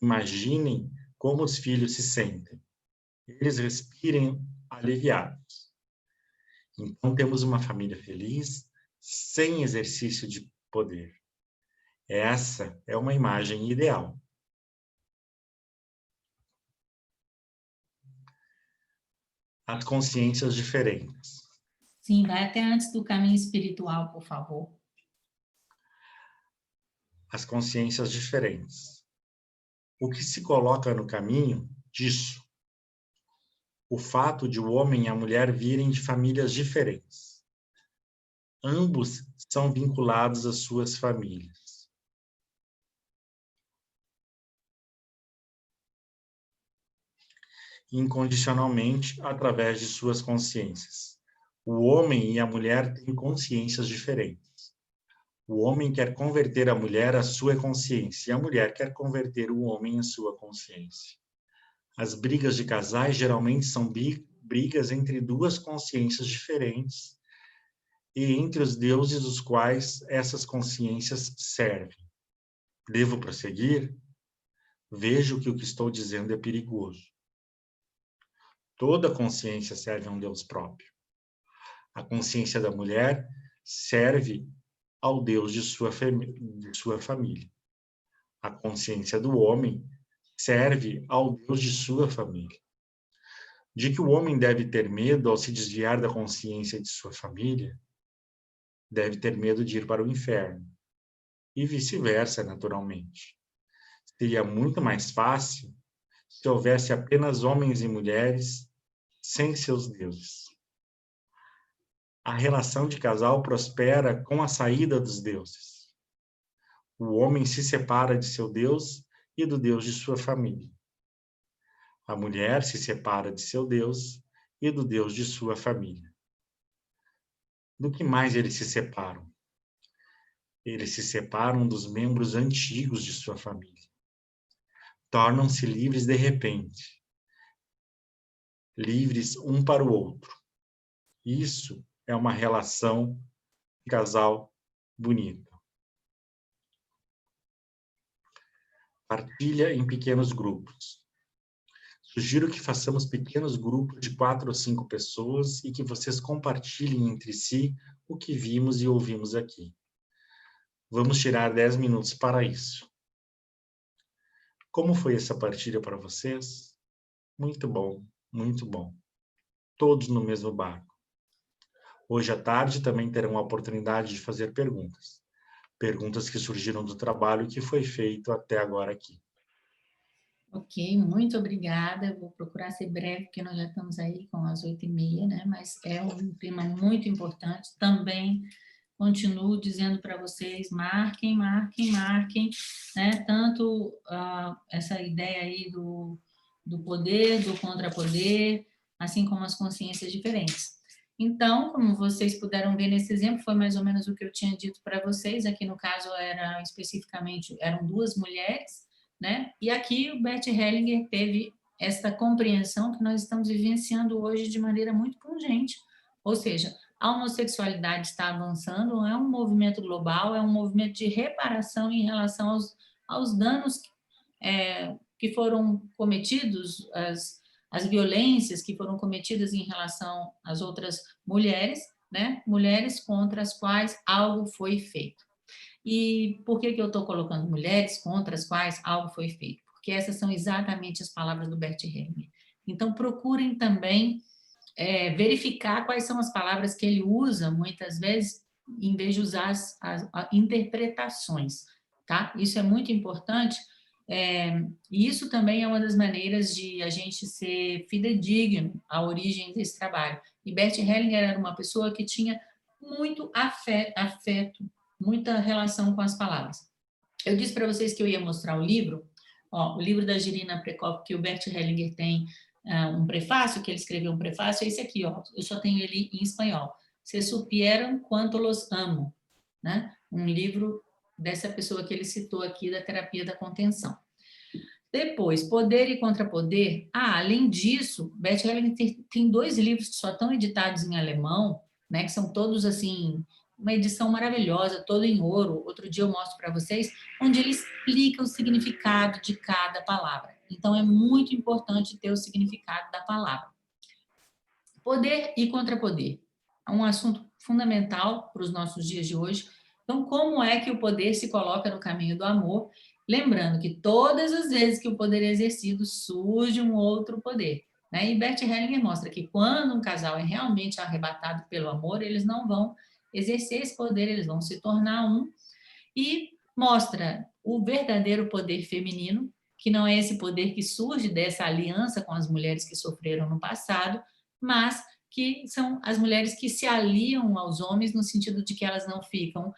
Imaginem como os filhos se sentem. Eles respirem aliviados. Então temos uma família feliz, sem exercício de poder. Essa é uma imagem ideal. As consciências diferentes. Sim, vai até antes do caminho espiritual, por favor. As consciências diferentes. O que se coloca no caminho disso? O fato de o homem e a mulher virem de famílias diferentes. Ambos são vinculados às suas famílias. Incondicionalmente, através de suas consciências. O homem e a mulher têm consciências diferentes. O homem quer converter a mulher à sua consciência, e a mulher quer converter o homem à sua consciência. As brigas de casais geralmente são brigas entre duas consciências diferentes e entre os deuses dos quais essas consciências servem. Devo prosseguir? Vejo que o que estou dizendo é perigoso. Toda consciência serve a um Deus próprio. A consciência da mulher serve ao Deus de sua família. A consciência do homem serve ao Deus de sua família. De que o homem deve ter medo ao se desviar da consciência de sua família, deve ter medo de ir para o inferno. E vice-versa, naturalmente. Seria muito mais fácil se houvesse apenas homens e mulheres sem seus deuses. A relação de casal prospera com a saída dos deuses. O homem se separa de seu Deus e do Deus de sua família. A mulher se separa de seu Deus e do Deus de sua família. Do que mais eles se separam? Eles se separam dos membros antigos de sua família. Tornam-se livres de repente. Livres um para o outro. Isso é uma relação de casal bonita. Partilha em pequenos grupos. Sugiro que façamos pequenos grupos de 4 ou 5 pessoas e que vocês compartilhem entre si o que vimos e ouvimos aqui. Vamos tirar 10 minutos para isso. Como foi essa partilha para vocês? Muito bom, muito bom. Todos no mesmo barco. Hoje à tarde também terão a oportunidade de fazer perguntas. Perguntas que surgiram do trabalho que foi feito até agora aqui. Ok, muito obrigada. Eu vou procurar ser breve, porque nós já estamos aí com as 8h30, né? Mas é um tema muito importante. Também continuo dizendo para vocês, marquem, né? Tanto essa ideia aí do poder, do contrapoder, assim como as consciências diferentes. Então, como vocês puderam ver nesse exemplo, foi mais ou menos o que eu tinha dito para vocês. Aqui no caso eram 2 mulheres, né? E aqui o Bert Hellinger teve esta compreensão que nós estamos vivenciando hoje de maneira muito pungente, ou seja, a homossexualidade está avançando, é um movimento global, é um movimento de reparação em relação aos danos que foram cometidos, as violências que foram cometidas em relação às outras mulheres, né? Mulheres contra as quais algo foi feito. E por que eu estou colocando mulheres contra as quais algo foi feito? Porque essas são exatamente as palavras do Bert Hellinger. Então, procurem também verificar quais são as palavras que ele usa, muitas vezes, em vez de usar as interpretações, tá? Isso é muito importante, e isso também é uma das maneiras de a gente ser fidedigno à origem desse trabalho. E Bert Hellinger era uma pessoa que tinha muito afeto, muita relação com as palavras. Eu disse para vocês que eu ia mostrar o livro, o livro da Jirina Prekop, que o Bert Hellinger tem um prefácio, que ele escreveu um prefácio, é esse aqui, eu só tenho ele em espanhol. Se supieram quanto los amo, né? Um livro dessa pessoa que ele citou aqui, da terapia da contenção. Depois, Poder e Contrapoder. Além disso, Bert Hellinger tem 2 livros que só estão editados em alemão, né, que são todos, assim, uma edição maravilhosa, todo em ouro. Outro dia eu mostro para vocês, onde ele explica o significado de cada palavra. Então, é muito importante ter o significado da palavra. Poder e contrapoder. É um assunto fundamental para os nossos dias de hoje. Então, como é que o poder se coloca no caminho do amor? Lembrando que todas as vezes que o poder é exercido, surge um outro poder, né? E Bert Hellinger mostra que quando um casal é realmente arrebatado pelo amor, eles não vão exercer esse poder, eles vão se tornar um. E mostra o verdadeiro poder feminino, que não é esse poder que surge dessa aliança com as mulheres que sofreram no passado, mas que são as mulheres que se aliam aos homens no sentido de que elas não ficam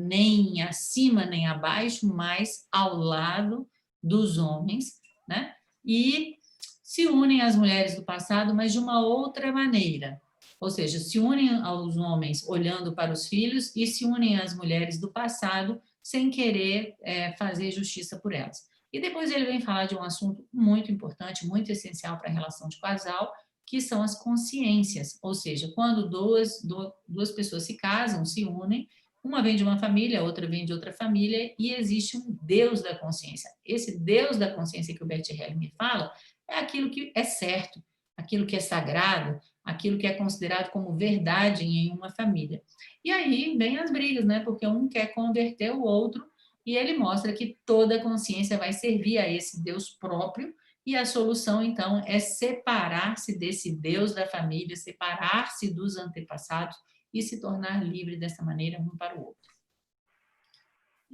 nem acima nem abaixo, mas ao lado dos homens, né? E se unem às mulheres do passado, mas de uma outra maneira. Ou seja, se unem aos homens olhando para os filhos e se unem às mulheres do passado sem querer fazer justiça por elas. E depois ele vem falar de um assunto muito importante, muito essencial para a relação de casal, que são as consciências. Ou seja, quando duas pessoas se casam, se unem, uma vem de uma família, outra vem de outra família, e existe um Deus da consciência. Esse Deus da consciência que o Bert Hellinger fala é aquilo que é certo, aquilo que é sagrado, aquilo que é considerado como verdade em uma família. E aí vem as brigas, né? Porque um quer converter o outro, e ele mostra que toda consciência vai servir a esse Deus próprio, e a solução, então, é separar-se desse Deus da família, separar-se dos antepassados e se tornar livre dessa maneira um para o outro.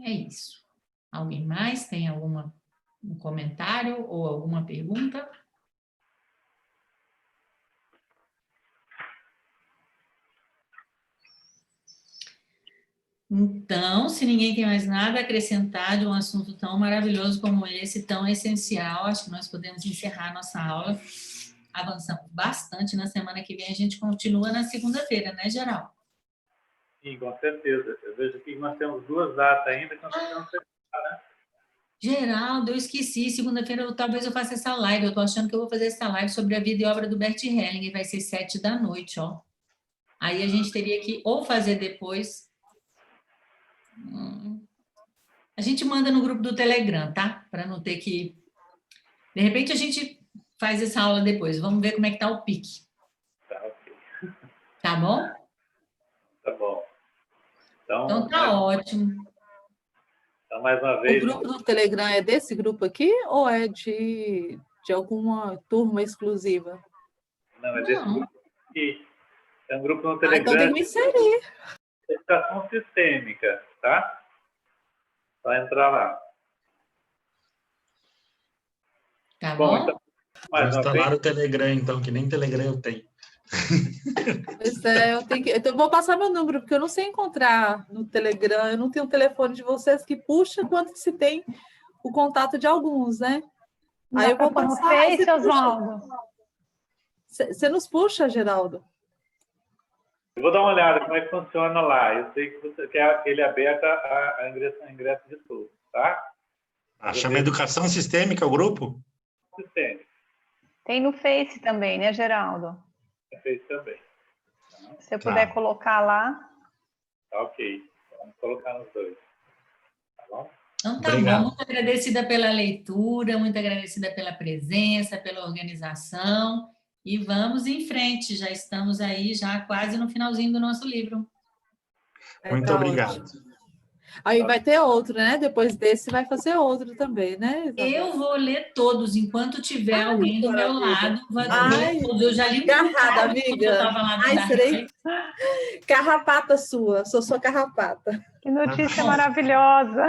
É isso. Alguém mais tem algum comentário ou alguma pergunta? Então, se ninguém tem mais nada a acrescentar de um assunto tão maravilhoso como esse, tão essencial, acho que nós podemos encerrar a nossa aula. Avançamos bastante. Na semana que vem a gente continua na segunda-feira, né, Geraldo? Sim, com certeza. Eu vejo aqui que nós temos 2 datas ainda que nós precisamos separar, né? Geraldo, eu esqueci. Segunda-feira talvez eu faça essa live. Eu estou achando que eu vou fazer essa live sobre a vida e obra do Bert Hellinger. Vai ser 19h, ó. Aí a gente teria que ou fazer depois... A gente manda no grupo do Telegram, tá? Para não ter que... De repente, a gente faz essa aula depois. Vamos ver como é que tá o pique. Tá, ok. Tá bom? Tá bom. Então, tá ótimo. Então, mais uma O vez... grupo do Telegram é desse grupo aqui ou é de alguma turma exclusiva? Não, é desse Não. grupo aqui. É um grupo no Então tem Telegram que me inserir. de educação sistêmica, tá? Só entrar lá. Tá Bom, bom? então, Vou mais uma instalar vez... o Telegram, então, que nem Telegram eu tenho. Pois é, eu tenho que. Então, eu vou passar meu número, porque eu não sei encontrar no Telegram, eu não tenho o telefone de vocês que puxa quanto que se tem o contato de alguns, né? Aí eu vou Dá pra pôr passar. no Aí Face, Oswaldo? você nos puxa, Geraldo? Eu vou dar uma olhada como é que funciona lá. Eu sei que você quer ele aberto a ingresso de todos, tá? Chama Educação Sistêmica o grupo? Sistêmica. Tem no Face também, né, Geraldo? É feito também. Se você puder colocar lá. Tá ok. Vamos colocar nos dois. Tá bom? Então, tá Obrigado. bom. Muito agradecida pela leitura, muito agradecida pela presença, pela organização. E vamos em frente. Já estamos aí, já quase no finalzinho do nosso livro. Muito Tá obrigado. ótimo. Aí vai ter outro, né? Depois desse vai fazer outro também, né, Isabel? Eu vou ler todos, enquanto tiver alguém do meu lado, vou Ai, ler todos. Eu já li um agarrada, bocado quando eu amiga. estava lá Ai, na serei carrapata sua. Sou sua carrapata. Que notícia maravilhosa!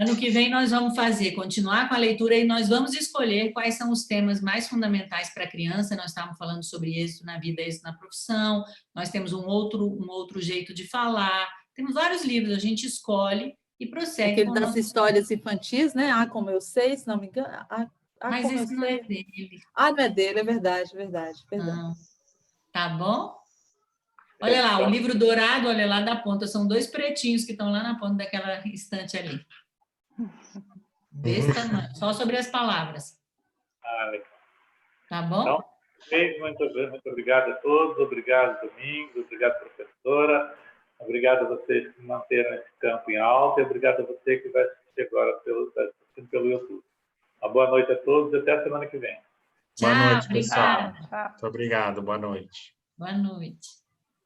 Ano que vem nós vamos continuar com a leitura e nós vamos escolher quais são os temas mais fundamentais para a criança. Nós estávamos falando sobre êxito na vida, êxito na profissão. Nós temos um outro jeito de falar. Temos vários livros, a gente escolhe e prossegue. Aquele com das nosso... histórias infantis, né? Ah, como eu sei, se não me engano. Mas como esse eu não é sei. dele. Ah, não é dele, é verdade, verdade. Não. Tá bom? Olha lá, o livro dourado, olha lá da ponta. São dois pretinhos que estão lá na ponta daquela estante ali. Desse tamanho, só sobre as palavras. Legal. Tá bom? Então, muito obrigado a todos. Obrigado, Domingos. Obrigado, professora. Obrigado a vocês que manteram esse campo em alta. E obrigado a você que vai assistir agora pelo YouTube. Uma boa noite a todos e até a semana que vem. Tchau, Boa noite, pessoal. obrigada. Muito obrigado. Boa noite. Boa noite.